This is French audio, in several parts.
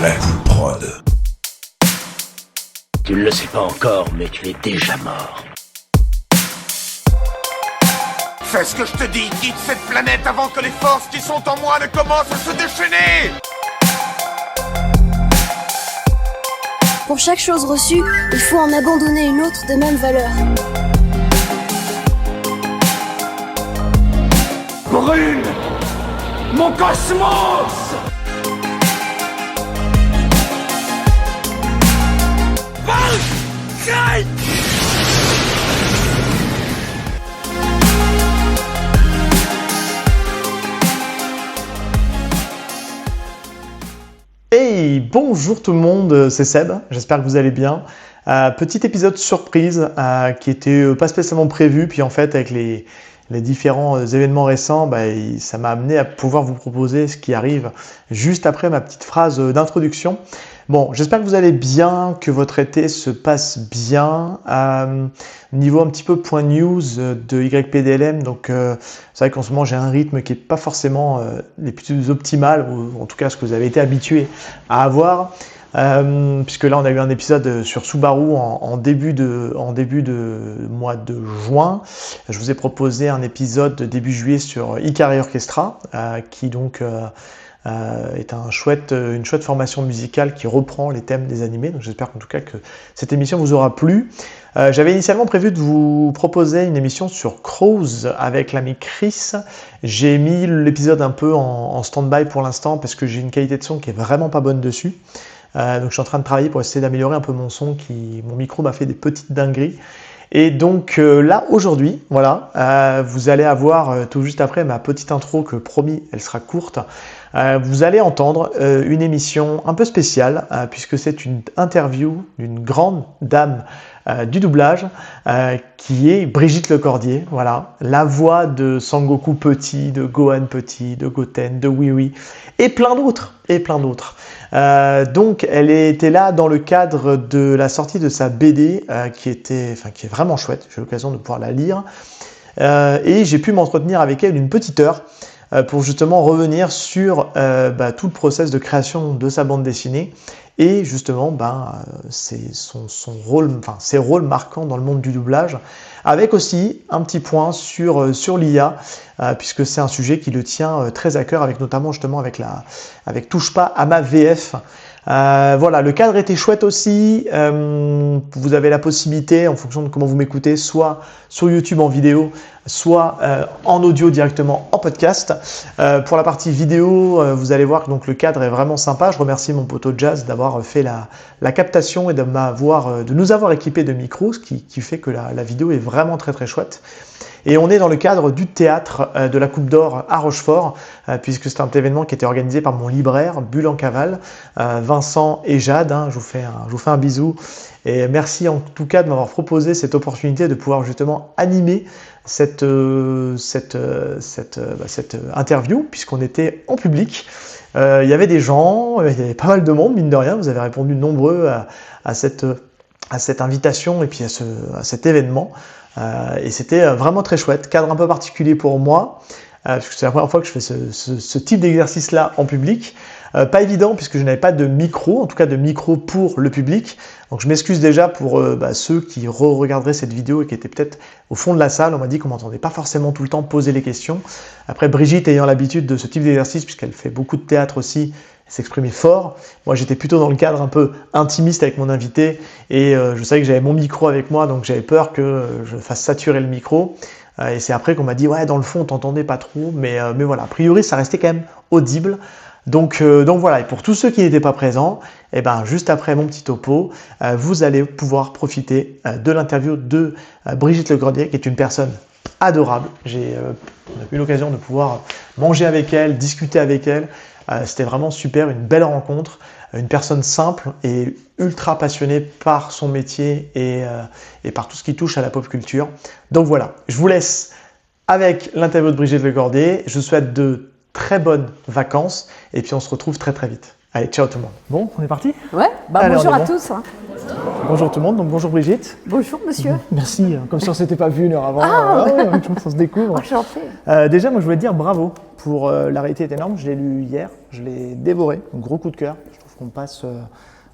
la Cool Prod. Tu ne le sais pas encore, mais tu es déjà mort. Fais ce que je te dis, quitte cette planète avant que les forces qui sont en moi ne commencent à se déchaîner. Pour chaque chose reçue, il faut en abandonner une autre de même valeur. Brûle mon cosmos! Hey, bonjour tout le monde, c'est Seb, j'espère que vous allez bien. Petit épisode surprise qui était pas spécialement prévu, puis en fait avec les différents événements récents, ça m'a amené à pouvoir vous proposer ce qui arrive juste après ma petite phrase d'introduction. Bon, j'espère que vous allez bien, que votre été se passe bien. Niveau un petit peu point news de YPDLM, donc c'est vrai qu'en ce moment j'ai un rythme qui n'est pas forcément les plus optimal, ou en tout cas ce que vous avez été habitué à avoir. Puisque là on a eu un épisode sur Subaru en début de mois de juin. Je vous ai proposé un épisode de début juillet sur Ikari Orchestra, qui donc est une chouette formation musicale qui reprend les thèmes des animés. Donc j'espère qu'en tout cas que cette émission vous aura plu. J'avais initialement prévu de vous proposer une émission sur Crows avec l'ami Chris. J'ai mis l'épisode un peu en stand-by pour l'instant parce que j'ai une qualité de son qui est vraiment pas bonne dessus. Donc je suis en train de travailler pour essayer d'améliorer un peu mon son, mon micro m'a fait des petites dingueries. Et donc là aujourd'hui, voilà, vous allez avoir tout juste après ma petite intro que promis, elle sera courte. Vous allez entendre une émission un peu spéciale puisque c'est une interview d'une grande dame du doublage qui est Brigitte Lecordier, voilà, la voix de Sangoku Petit, de Gohan Petit, de Goten, de Oui et plein d'autres. Donc elle était là dans le cadre de la sortie de sa BD qui est vraiment chouette, j'ai eu l'occasion de pouvoir la lire et j'ai pu m'entretenir avec elle une petite heure pour justement revenir sur tout le process de création de sa bande dessinée et justement son rôle, ses rôles marquants dans le monde du doublage, avec aussi un petit point sur l'IA, puisque c'est un sujet qui le tient très à cœur, avec notamment justement avec Touche pas à ma VF. Voilà, le cadre était chouette aussi. Vous avez la possibilité, en fonction de comment vous m'écoutez, soit sur YouTube en vidéo, soit en audio directement en podcast. Pour la partie vidéo, vous allez voir que donc, le cadre est vraiment sympa. Je remercie mon poteau Jazz d'avoir fait la captation et de nous avoir équipé de micros, ce qui fait que la vidéo est vraiment très très chouette. Et on est dans le cadre du théâtre de la Coupe d'Or à Rochefort, puisque c'est un événement qui était organisé par mon libraire, Bulle en Cavale, Vincent et Jade. Je vous fais un bisou. Et merci en tout cas de m'avoir proposé cette opportunité de pouvoir justement animer cette interview, puisqu'on était en public. Il y avait des gens, il y avait pas mal de monde, mine de rien. Vous avez répondu nombreux à cette invitation et puis à cet événement. Et c'était vraiment très chouette, cadre un peu particulier pour moi, parce que c'est la première fois que je fais ce type d'exercice-là en public. Pas évident puisque je n'avais pas de micro, en tout cas de micro pour le public. Donc je m'excuse déjà pour ceux qui regarderaient cette vidéo et qui étaient peut-être au fond de la salle. On m'a dit qu'on m'entendait pas forcément tout le temps poser les questions. Après, Brigitte ayant l'habitude de ce type d'exercice, puisqu'elle fait beaucoup de théâtre aussi, s'exprimer fort. Moi, j'étais plutôt dans le cadre un peu intimiste avec mon invité et je savais que j'avais mon micro avec moi, donc j'avais peur que je fasse saturer le micro. Et c'est après qu'on m'a dit « Ouais, dans le fond, on t'entendait pas trop. » Mais voilà, a priori, ça restait quand même audible. Donc voilà, et pour tous ceux qui n'étaient pas présents, juste après mon petit topo, vous allez pouvoir profiter de l'interview de Brigitte Lecordier, qui est une personne adorable. On a eu l'occasion de pouvoir manger avec elle, discuter avec elle. C'était vraiment super, une belle rencontre, une personne simple et ultra passionnée par son métier et par tout ce qui touche à la pop culture. Donc voilà, je vous laisse avec l'interview de Brigitte Lecordier. Je vous souhaite de très bonnes vacances et puis on se retrouve très très vite. Allez, ciao tout le monde. Bon, on est parti ? Ouais, Allez, bonjour à tous. Bonjour tout le monde, donc bonjour Brigitte. Bonjour monsieur. Merci, comme si on ne s'était pas vu une heure avant. On se découvre. Enchanté. Déjà, moi je voulais te dire bravo pour La réalité est énorme. Je l'ai lu hier, je l'ai dévoré, un gros coup de cœur. Je trouve trouve qu'on passe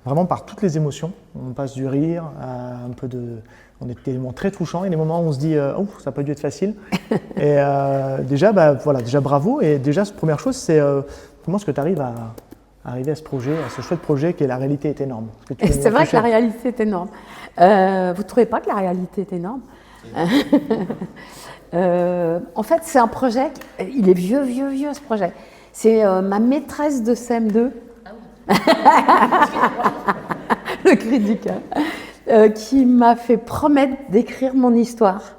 vraiment par toutes les émotions. On passe du rire à on est des moments très touchants et des moments où on se dit oh, ça n'a pas dû être facile. Et déjà bravo. Et déjà, première chose, c'est comment est-ce que tu arrives à arriver à ce projet, à ce chouette projet qui est La réalité est énorme. C'est vrai que la réalité est énorme. Vous ne trouvez pas que la réalité est énorme? En fait, c'est un projet, il est vieux ce projet. C'est ma maîtresse de CM2, le cri du cœur, qui m'a fait promettre d'écrire mon histoire.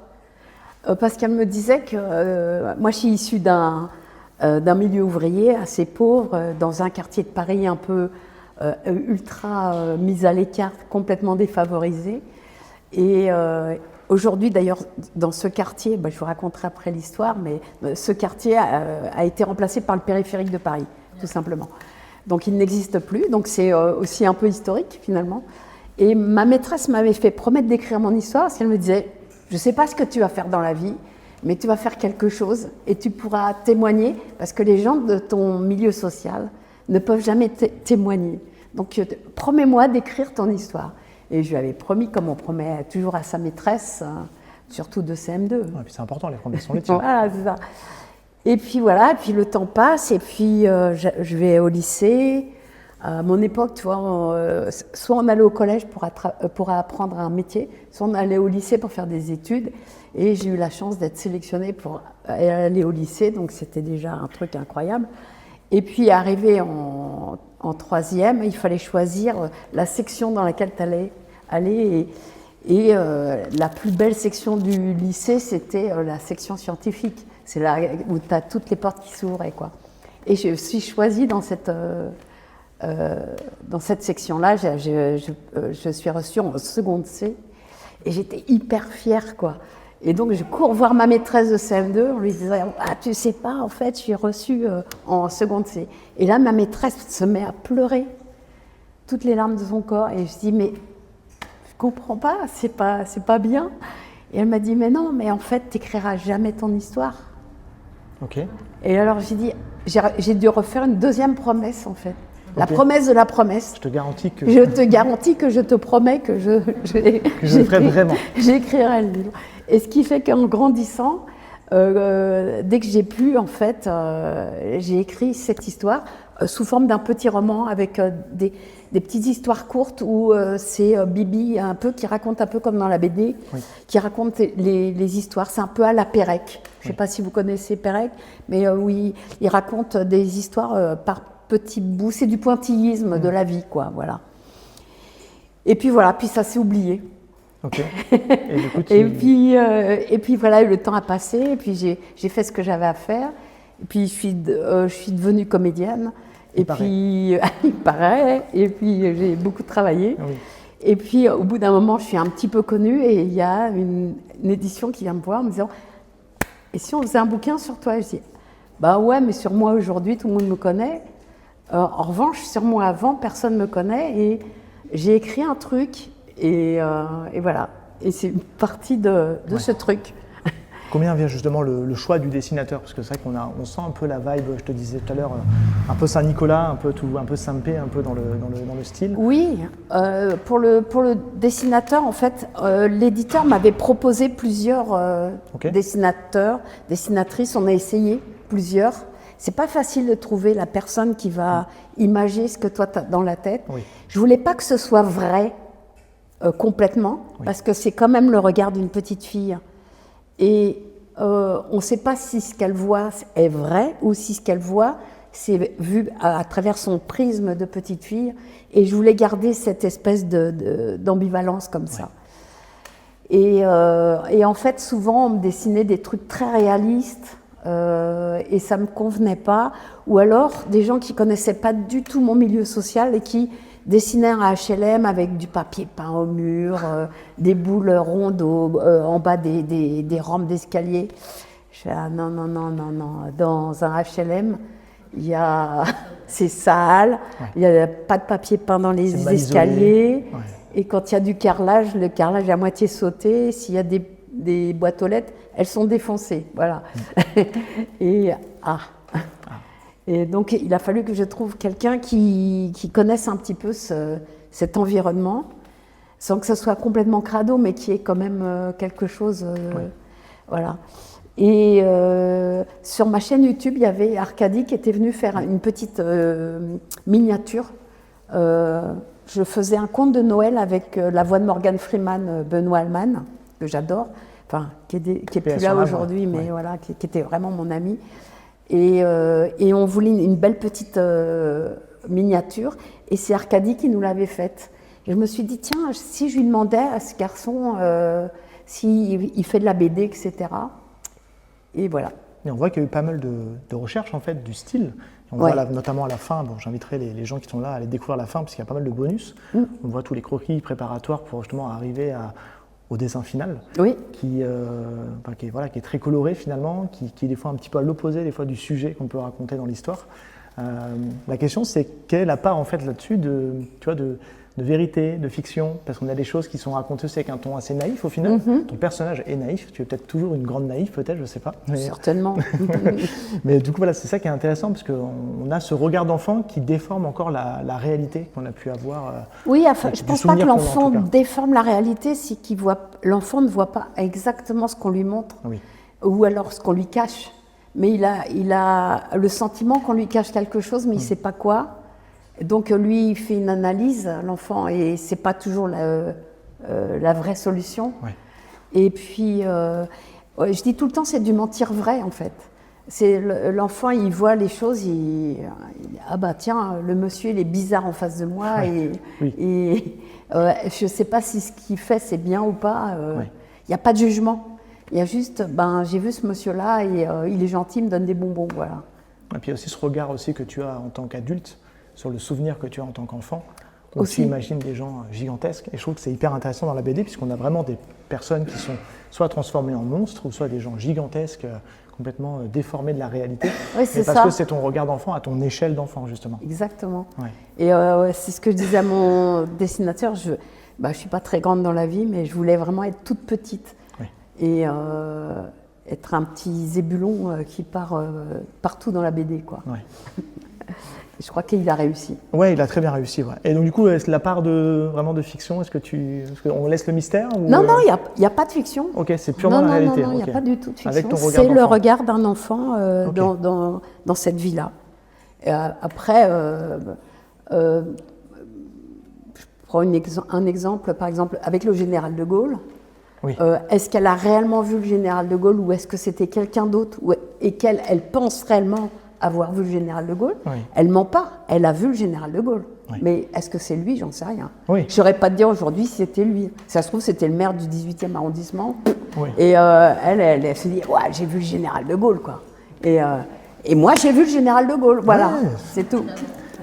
Parce qu'elle me disait que moi je suis issue d'un milieu ouvrier assez pauvre, dans un quartier de Paris un peu ultra mis à l'écart, complètement défavorisé. Et aujourd'hui, d'ailleurs, dans ce quartier, je vous raconterai après l'histoire, mais ce quartier a été remplacé par le périphérique de Paris, tout simplement. Donc il n'existe plus, donc c'est aussi un peu historique finalement. Et ma maîtresse m'avait fait promettre d'écrire mon histoire, parce qu'elle me disait, je ne sais pas ce que tu vas faire dans la vie, mais tu vas faire quelque chose et tu pourras témoigner, parce que les gens de ton milieu social ne peuvent jamais témoigner. Donc promets-moi d'écrire ton histoire. Et je lui avais promis, comme on promet toujours à sa maîtresse, surtout de CM2. Ouais, puis c'est important, les promesses sont les tiennes. Voilà, c'est ça. Et puis voilà, et puis le temps passe, et puis je vais au lycée. À mon époque, tu vois, soit on allait au collège pour apprendre un métier, soit on allait au lycée pour faire des études. Et j'ai eu la chance d'être sélectionnée pour aller au lycée, donc c'était déjà un truc incroyable. Et puis arrivé en troisième, il fallait choisir la section dans laquelle tu allais aller. Et la plus belle section du lycée, c'était la section scientifique. C'est là où tu as toutes les portes qui s'ouvraient, quoi. Et je suis choisie dans cette section-là. Je suis reçue en seconde C et j'étais hyper fière, quoi. Et donc je cours voir ma maîtresse de CM2 en lui disant « Ah, tu sais pas, en fait, je suis reçue en seconde C. » Et là, ma maîtresse se met à pleurer, toutes les larmes de son corps. Et je dis « Mais je comprends pas, c'est pas bien. » Et elle m'a dit « Mais non, mais en fait, tu n'écriras jamais ton histoire. » Ok. Et alors j'ai dû refaire une deuxième promesse, en fait. La promesse de la promesse. Je te garantis que... Je te garantis que je te promets que je le ferai vraiment. J'écrirai le livre. Et ce qui fait qu'en grandissant, dès que j'ai pu, en fait, j'ai écrit cette histoire sous forme d'un petit roman avec des petites histoires courtes où c'est Bibi un peu qui raconte un peu comme dans la BD, oui, qui raconte les histoires. C'est un peu à la Pérec. Je ne sais pas si vous connaissez Pérec, mais oui, il raconte des histoires par petits bouts. C'est du pointillisme de la vie, quoi. Voilà. Et puis voilà, puis ça s'est oublié. Ok. Et puis voilà, le temps a passé, et puis j'ai fait ce que j'avais à faire, et puis je suis devenue comédienne, et puis il paraît, et puis j'ai beaucoup travaillé, oui. Et puis au bout d'un moment, je suis un petit peu connue, et il y a une édition qui vient me voir en me disant « Et si on faisait un bouquin sur toi ?» Je dis « Bah ouais, mais sur moi aujourd'hui, tout le monde me connaît. En revanche, sur moi avant, personne ne me connaît, et j'ai écrit un truc. » Et voilà, et c'est parti de ce truc. Combien vient justement le choix du dessinateur? Parce que c'est vrai qu'on sent un peu la vibe, je te disais tout à l'heure, un peu Saint-Nicolas, un peu Saint-Pé, un peu dans le style. Oui, pour le dessinateur, en fait, l'éditeur m'avait proposé plusieurs dessinateurs, dessinatrices, on a essayé plusieurs. C'est pas facile de trouver la personne qui va imager ce que toi tu as dans la tête. Oui. Je voulais pas que ce soit vrai. Complètement, oui, parce que c'est quand même le regard d'une petite fille. Et on ne sait pas si ce qu'elle voit est vrai ou si ce qu'elle voit, c'est vu à travers son prisme de petite fille. Et je voulais garder cette espèce d'ambivalence comme ça. Et en fait, souvent, on me dessinait des trucs très réalistes et ça ne me convenait pas. Ou alors, des gens qui ne connaissaient pas du tout mon milieu social et qui dessiner un HLM avec du papier peint au mur, des boules rondes en bas des rampes d'escalier. Je fais ah non, dans un HLM, c'est sale, il n'y a pas de papier peint dans les escaliers, et quand il y a du carrelage, le carrelage est à moitié sauté, s'il y a des boîtes aux lettres, elles sont défoncées, voilà. Et donc, il a fallu que je trouve quelqu'un qui connaisse un petit peu cet environnement, sans que ce soit complètement crado, mais qui ait quand même quelque chose. Voilà. Et sur ma chaîne YouTube, il y avait Arcadie qui était venu faire une petite miniature. Je faisais un conte de Noël avec la voix de Morgan Freeman, Benoît Alman, que j'adore, enfin, qui est plus là aujourd'hui, mais voilà, qui était vraiment mon ami. Et on voulait une belle petite miniature, et c'est Arcadie qui nous l'avait faite. Et je me suis dit, tiens, si je lui demandais à ce garçon s'il fait de la BD, etc. Et voilà. Et on voit qu'il y a eu pas mal de recherches en fait du style. On voit notamment à la fin, bon, j'inviterai les gens qui sont là à aller découvrir la fin parce qu'il y a pas mal de bonus. On voit tous les croquis préparatoires pour justement arriver au dessin final, qui est très coloré finalement, qui est des fois un petit peu à l'opposé des fois du sujet qu'on peut raconter dans l'histoire. La question c'est quelle est la part en fait là-dessus de vérité, de fiction, parce qu'on a des choses qui sont racontées aussi avec un ton assez naïf au final. Ton personnage est naïf, tu es peut-être toujours une grande naïve, peut-être, je sais pas. Certainement. Mais du coup, voilà, c'est ça qui est intéressant, parce qu'on a ce regard d'enfant qui déforme encore la réalité qu'on a pu avoir. Oui, enfin, je ne pense pas que l'enfant déforme la réalité, c'est qu'il l'enfant ne voit pas exactement ce qu'on lui montre, ou alors ce qu'on lui cache. Mais il a le sentiment qu'on lui cache quelque chose, mais il ne sait pas quoi. Donc lui, il fait une analyse, l'enfant, et c'est pas toujours la vraie solution. Et puis, je dis tout le temps, c'est du mentir vrai en fait. C'est l'enfant, il voit les choses, ah bah tiens, le monsieur il est bizarre en face de moi et je sais pas si ce qu'il fait c'est bien ou pas. Il n'y a pas de jugement. Il y a juste, j'ai vu ce monsieur-là et il est gentil, il me donne des bonbons, voilà. Et puis il y a aussi ce regard aussi que tu as en tant qu'adulte sur le souvenir que tu as en tant qu'enfant. On s'imagine des gens gigantesques et je trouve que c'est hyper intéressant dans la BD puisqu'on a vraiment des personnes qui sont soit transformées en monstres ou soit des gens gigantesques complètement déformés de la réalité. Oui, c'est parce que c'est ton regard d'enfant à ton échelle d'enfant justement. Exactement. Et c'est ce que je disais à mon dessinateur, je suis pas très grande dans la vie mais je voulais vraiment être toute petite et être un petit zébulon qui part partout dans la BD quoi. Je crois qu'il a réussi. Oui, il a très bien réussi. Et donc du coup, la part vraiment de fiction, est-ce qu'on laisse le mystère ou... Non, il n'y a pas de fiction. Ok, c'est purement la réalité. Non, il n'y a pas du tout de fiction. Avec ton regard c'est le regard d'un enfant dans cette vie-là. Après, je prends un exemple, par exemple, avec le général de Gaulle. Est-ce qu'elle a réellement vu le général de Gaulle ou est-ce que c'était quelqu'un d'autre et qu'elle pense réellement avoir vu le général de Gaulle? Elle ment pas, elle a vu le général de Gaulle. Mais est-ce que c'est lui? J'en sais rien. Je ne saurais pas te dire aujourd'hui si c'était lui. Ça se trouve, c'était le maire du 18e arrondissement. Et elle se dit, ouais, j'ai vu le général de Gaulle, quoi. Et moi, j'ai vu le général de Gaulle. Voilà, c'est tout.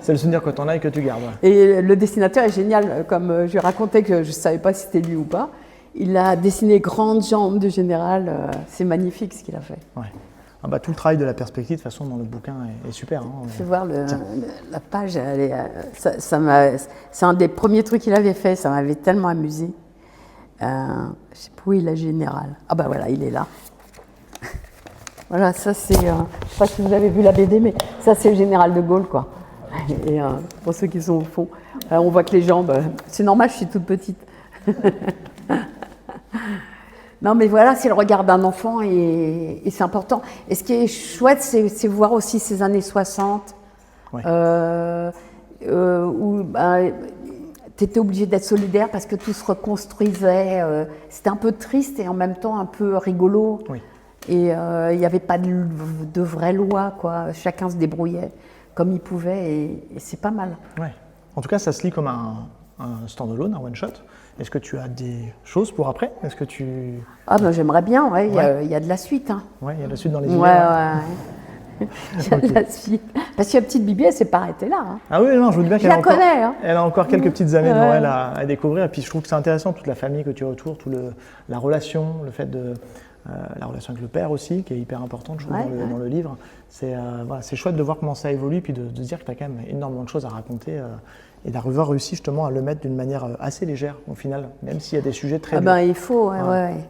C'est le souvenir que tu en as et que tu gardes. Et le dessinateur est génial. Comme je racontais que je ne savais pas si c'était lui ou pas, il a dessiné grandes jambes de général. C'est magnifique ce qu'il a fait. Tout le travail de la perspective, de toute façon, dans le bouquin est super. Je vais voir la page. C'est un des premiers trucs qu'il avait fait. Ça m'avait tellement amusé. Je ne sais pas où il est, général. Ah bah voilà, il est là. Voilà, ça c'est... je ne sais pas si vous avez vu la BD, mais ça c'est le général de Gaulle, quoi. Et pour ceux qui sont au fond, on voit que les jambes... c'est normal, je suis toute petite. Non, mais voilà, c'est le regard d'un enfant et c'est important. Et ce qui est chouette, c'est voir aussi ces années 60, où tu étais obligé d'être solidaire parce que tout se reconstruisait. C'était un peu triste et en même temps un peu rigolo. Et il n'y avait pas de vraie loi, quoi. Chacun se débrouillait comme il pouvait et c'est pas mal. En tout cas, ça se lit comme un stand-alone, un one-shot. Est-ce que tu as des choses pour après? Est-ce que tu... j'aimerais bien, il y a de la suite. Il y a de la suite dans les idées. Il y a de la suite. Parce que la petite Bibi, elle ne s'est pas arrêtée là. Ah oui, non, je vous dis bien qu'elle elle a encore quelques petites années de Noël à découvrir. Et puis je trouve que c'est intéressant, toute la famille que tu as autour, la relation, le fait de... la relation avec le père aussi, qui est hyper importante, je trouve, dans le livre. c'est chouette de voir comment ça évolue, puis de se dire que tu as quand même énormément de choses à raconter et d'avoir réussi justement à le mettre d'une manière assez légère au final, même s'il y a des sujets très durs. Il faut,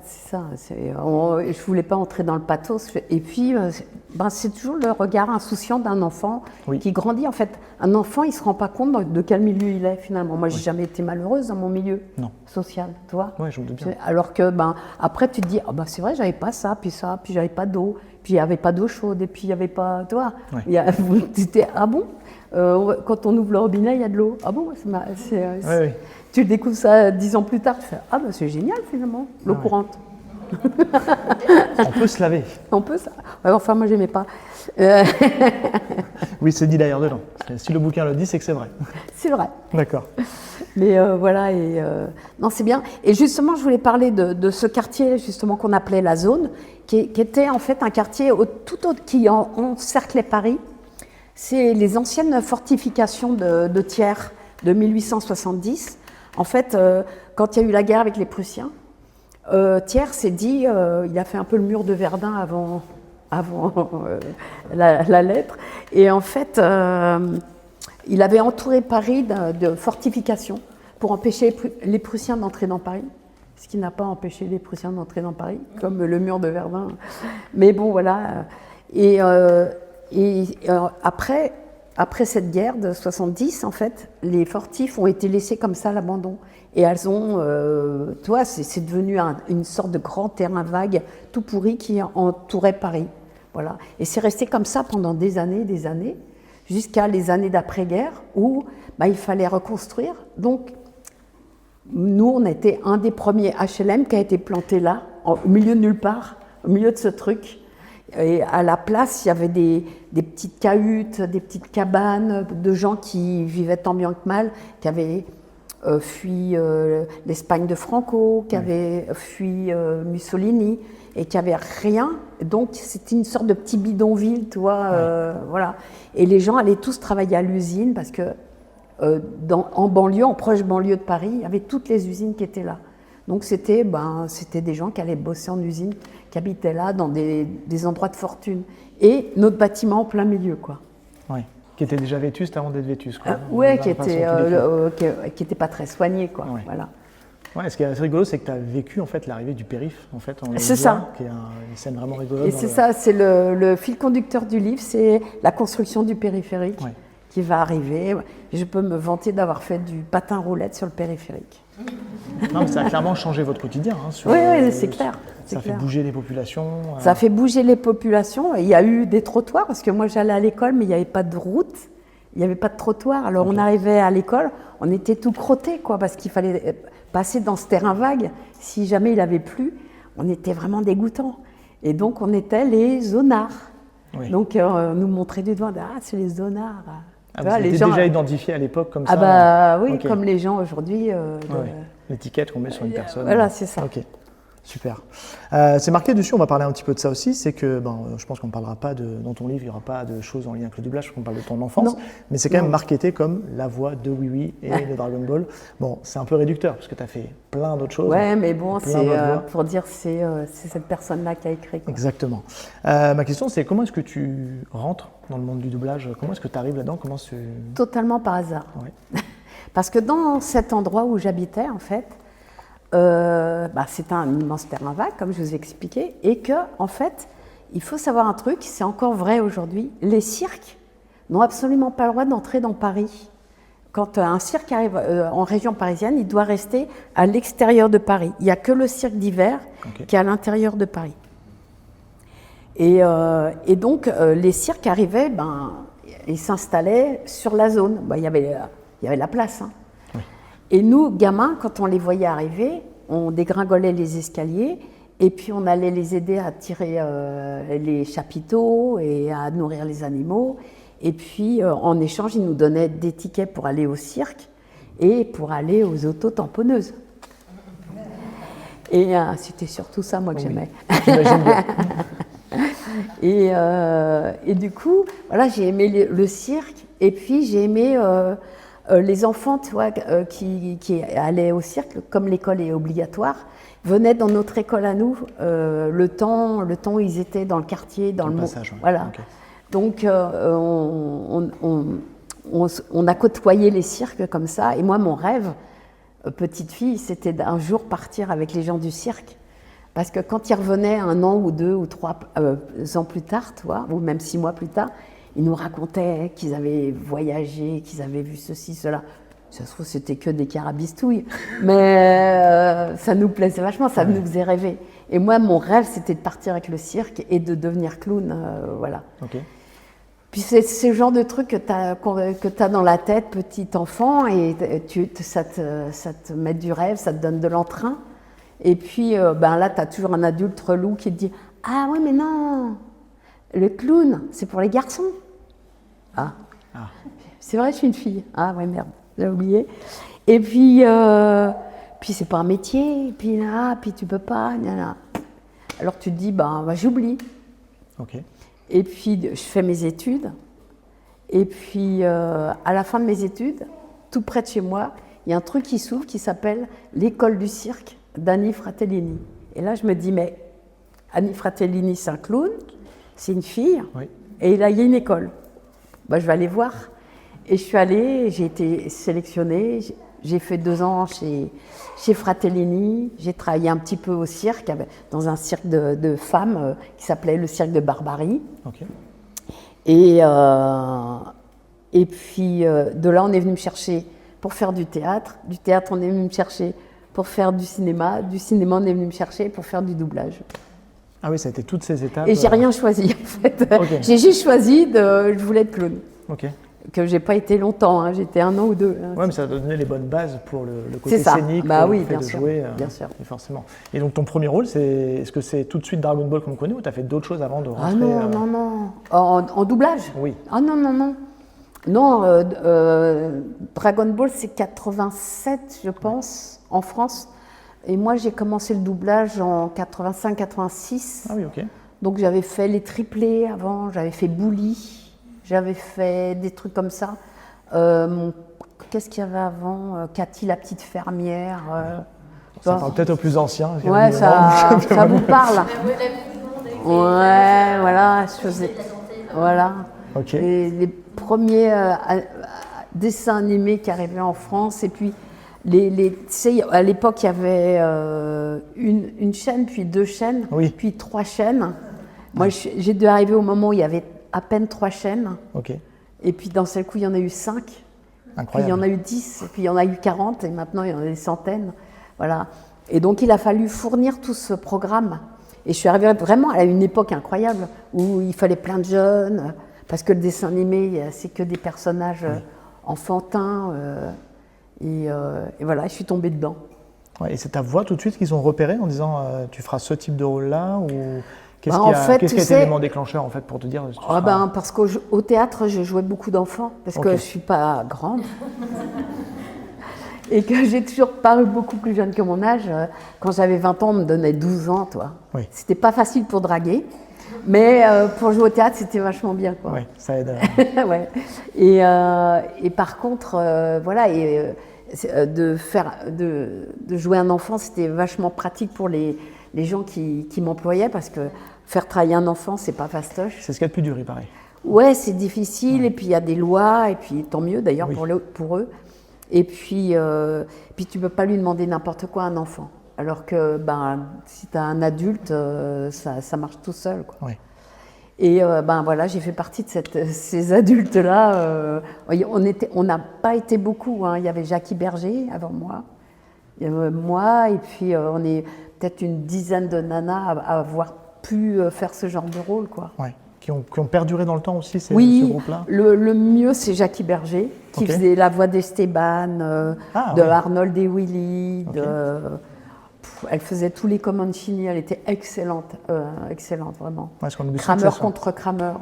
c'est ça. Je voulais pas entrer dans le pathos. Et puis, c'est toujours le regard insouciant d'un enfant qui grandit. En fait, un enfant, il se rend pas compte de quel milieu il est finalement. Moi, j'ai jamais été malheureuse dans mon milieu social, tu vois. Oui, je me doute bien. Alors que, après, tu te dis, c'est vrai, j'avais pas ça, puis j'avais pas d'eau, puis il y avait pas d'eau chaude, et puis il y avait pas, tu vois. Ah bon? Quand on ouvre le robinet, il y a de l'eau. Ah bon, tu le découvres ça 10 ans plus tard, tu fais c'est génial finalement, l'eau courante. On peut se laver. On peut ça. Enfin, moi, j'aimais pas. Oui, c'est dit d'ailleurs dedans. Si le bouquin le dit, c'est que c'est vrai. C'est vrai. D'accord. Mais voilà, non, c'est bien. Et justement, je voulais parler de ce quartier justement qu'on appelait la zone, qui était en fait un quartier qui encerclait Paris. C'est les anciennes fortifications de Thiers de 1870. En fait, quand il y a eu la guerre avec les Prussiens, Thiers s'est dit, il a fait un peu le mur de Verdun avant la lettre. Et en fait, il avait entouré Paris de fortifications pour empêcher les Prussiens d'entrer dans Paris. Ce qui n'a pas empêché les Prussiens d'entrer dans Paris, comme le mur de Verdun. Mais bon, voilà. Et après cette guerre de 70, en fait, les fortifs ont été laissés comme ça à l'abandon. Et elles ont, c'est devenu une sorte de grand terrain vague, tout pourri, qui entourait Paris. Voilà. Et c'est resté comme ça pendant des années, jusqu'à les années d'après-guerre, où il fallait reconstruire. Donc, nous, on était un des premiers HLM qui a été planté là, au milieu de nulle part, au milieu de ce truc. Et à la place, il y avait des petites cahutes, des petites cabanes de gens qui vivaient tant bien que mal, qui avaient fui l'Espagne de Franco, qui avaient fui Mussolini et qui n'avaient rien. Donc, c'était une sorte de petit bidonville, tu vois. Voilà. Et les gens allaient tous travailler à l'usine parce que en banlieue, en proche banlieue de Paris, il y avait toutes les usines qui étaient là. Donc c'était des gens qui allaient bosser en usine, qui habitaient là dans des endroits de fortune. Et notre bâtiment en plein milieu, quoi. Oui, qui était déjà vétuste avant d'être vétuste, quoi. Qui était pas très soigné, quoi. Ouais. Voilà. Ouais, ce qui est assez rigolo, c'est que tu as vécu en fait l'arrivée du périph', en fait. C'est ça. Qui est une scène vraiment rigolote. Et c'est ça, c'est le fil conducteur du livre, c'est la construction du périphérique qui va arriver. Je peux me vanter d'avoir fait du patin roulette sur le périphérique. Non, mais ça a clairement changé votre quotidien. Oui, c'est clair. Ça fait bouger les populations. Ça fait bouger les populations. Il y a eu des trottoirs, parce que moi j'allais à l'école, mais il n'y avait pas de route, il n'y avait pas de trottoir. Alors on arrivait à l'école, on était tout crottés, quoi, parce qu'il fallait passer dans ce terrain vague. Si jamais il avait plu, on était vraiment dégoûtants. Et donc on était les zonards. Oui. Donc on nous montrait du doigt, c'est les zonards. Vous étiez déjà identifié à l'époque comme ça? Oui, comme les gens aujourd'hui. L'étiquette qu'on met sur une personne. Voilà, c'est ça. Ok, super. C'est marqué dessus, on va parler un petit peu de ça aussi, c'est que, je pense qu'on ne parlera pas dans ton livre, il n'y aura pas de choses en lien avec le doublage, on parle de ton enfance, mais c'est quand même marketé comme la voix de Oui Oui et de Dragon Ball. Bon, c'est un peu réducteur, parce que tu as fait plein d'autres choses. Ouais, mais bon, c'est pour dire c'est cette personne-là qui a écrit, quoi. Exactement. Ma question, c'est comment est-ce que tu rentres dans le monde du doublage? Comment est-ce que tu arrives là-dedans? Totalement par hasard. Ouais. Parce que dans cet endroit où j'habitais, en fait, c'est un immense terrain vague, comme je vous ai expliqué, et que, en fait, il faut savoir un truc, c'est encore vrai aujourd'hui, les cirques n'ont absolument pas le droit d'entrer dans Paris. Quand un cirque arrive en région parisienne, il doit rester à l'extérieur de Paris. Il n'y a que le cirque d'hiver qui est à l'intérieur de Paris. Et donc, les cirques arrivaient, ils s'installaient sur la zone. Il y avait la place. Hein. Oui. Et nous, gamins, quand on les voyait arriver, on dégringolait les escaliers et puis on allait les aider à tirer les chapiteaux et à nourrir les animaux. Et puis, en échange, ils nous donnaient des tickets pour aller au cirque et pour aller aux auto-tamponneuses. Et c'était surtout ça, moi, que j'aimais. J'imagine bien. Et du coup, voilà, j'ai aimé le cirque et puis j'ai aimé les enfants, tu vois, qui allaient au cirque, comme l'école est obligatoire, venaient dans notre école à nous le temps où ils étaient dans le quartier, dans le passage. Voilà. Okay. Donc, on a côtoyé les cirques comme ça. Et moi, mon rêve, petite fille, c'était d'un jour partir avec les gens du cirque. Parce que quand ils revenaient 1 an ou 2 ou 3 ans plus tard, toi, ou même 6 mois plus tard, ils nous racontaient qu'ils avaient voyagé, qu'ils avaient vu ceci, cela. Ça se trouve, c'était que des carabistouilles. Mais ça nous plaisait vachement, ça nous faisait rêver. Et moi, mon rêve, c'était de partir avec le cirque et de devenir clown. Voilà. Okay. Puis c'est ce genre de truc que tu as dans la tête, petit enfant, et ça te met du rêve, ça te donne de l'entrain. Et puis là, tu as toujours un adulte relou qui te dit « Ah oui, mais non, le clown, c'est pour les garçons. » Ah. C'est vrai, je suis une fille. Ah ouais, merde, j'ai oublié. Et puis c'est pas un métier, et puis là, puis tu peux pas. Là. Alors tu te dis, j'oublie. Okay. Et puis je fais mes études. Et puis à la fin de mes études, tout près de chez moi, il y a un truc qui s'ouvre qui s'appelle l'école du cirque d'Annie Fratellini. Et là, je me dis, mais Annie Fratellini, c'est un clown, c'est une fille, oui. Et là, il y a une école. Je vais aller voir. Et je suis allée, j'ai été sélectionnée, j'ai fait 2 ans chez Fratellini, j'ai travaillé un petit peu au cirque, dans un cirque de femmes qui s'appelait le cirque de Barbarie. Okay. Et puis de là, on est venu me chercher pour faire du théâtre on est venu me chercher pour faire du cinéma on est venu me chercher pour faire du doublage. Ah oui, ça a été toutes ces étapes. Et j'ai rien choisi en fait. Okay. J'ai juste choisi je voulais être clown. Ok. Que j'ai pas été longtemps, hein. J'étais 1 an ou 2. Ouais, mais ça a donné les bonnes bases pour le côté c'est ça. scénique, Oui, le fait bien de sûr, jouer, bien sûr. forcément. Et donc ton premier rôle, est-ce que c'est tout de suite Dragon Ball qu'on connaît ou tu as fait d'autres choses avant de rentrer? Ah non. En doublage? Oui. Ah non. Non, Dragon Ball, c'est 87, je pense, en France. Et moi, j'ai commencé le doublage en 85-86. Ah oui, ok. Donc j'avais fait les triplés avant, j'avais fait Bully, j'avais fait des trucs comme ça. Qu'est-ce qu'il y avait avant? Cathy, la petite fermière. Ça parle peut-être aux plus anciens. Ouais, ça vous parle. Ouais, voilà, je faisais. Voilà. Ok. Les premiers dessins animés qui arrivaient en France. Et puis, tu sais, à l'époque, il y avait une chaîne, puis 2 chaînes, oui. Puis 3 chaînes. Moi, j'ai dû arriver au moment où il y avait à peine 3 chaînes. Ok. Et puis, d'un seul coup, il y en a eu 5. Incroyable. Puis, il y en a eu 10. Et puis, il y en a eu 40. Et maintenant, il y en a des centaines. Voilà. Et donc, il a fallu fournir tout ce programme. Et je suis arrivée vraiment à une époque incroyable où il fallait plein de jeunes. Parce que le dessin animé, c'est que des personnages enfantins. Et voilà, je suis tombée dedans. Ouais, et c'est ta voix tout de suite qu'ils ont repéré en disant tu feras ce type de rôle-là ou qu'est-ce qui a été l'élément déclencheur en fait pour te dire parce qu'au théâtre, je jouais beaucoup d'enfants parce que je ne suis pas grande et que j'ai toujours paru beaucoup plus jeune que mon âge. Quand j'avais 20 ans, on me donnait 12 ans. Oui. C'était pas facile pour draguer, mais pour jouer au théâtre, c'était vachement bien. Oui, ça aide. Ouais. Et par contre, de jouer un enfant, c'était vachement pratique pour les gens qui m'employaient parce que faire travailler un enfant, c'est pas fastoche. C'est ce qu'il y a de plus dur, il paraît. Ouais, c'est difficile, et puis il y a des lois, et puis tant mieux d'ailleurs pour eux. Et puis tu peux pas lui demander n'importe quoi à un enfant. Alors que si tu as un adulte, ça marche tout seul, quoi. Oui. Et voilà, j'ai fait partie de ces adultes-là. On n'a pas été beaucoup, hein. Il y avait Jackie Berger avant moi. Il y avait moi, et puis on est peut-être une dizaine de nanas à avoir pu faire ce genre de rôle, quoi. Ouais. Qui ont perduré dans le temps aussi, ce groupe-là. Le mieux, c'est Jackie Berger, qui faisait la voix d'Esteban, Arnold et Willy. Elle faisait tous les Comanchini, elle était excellente, vraiment. Ouais, Kramer contre Kramer.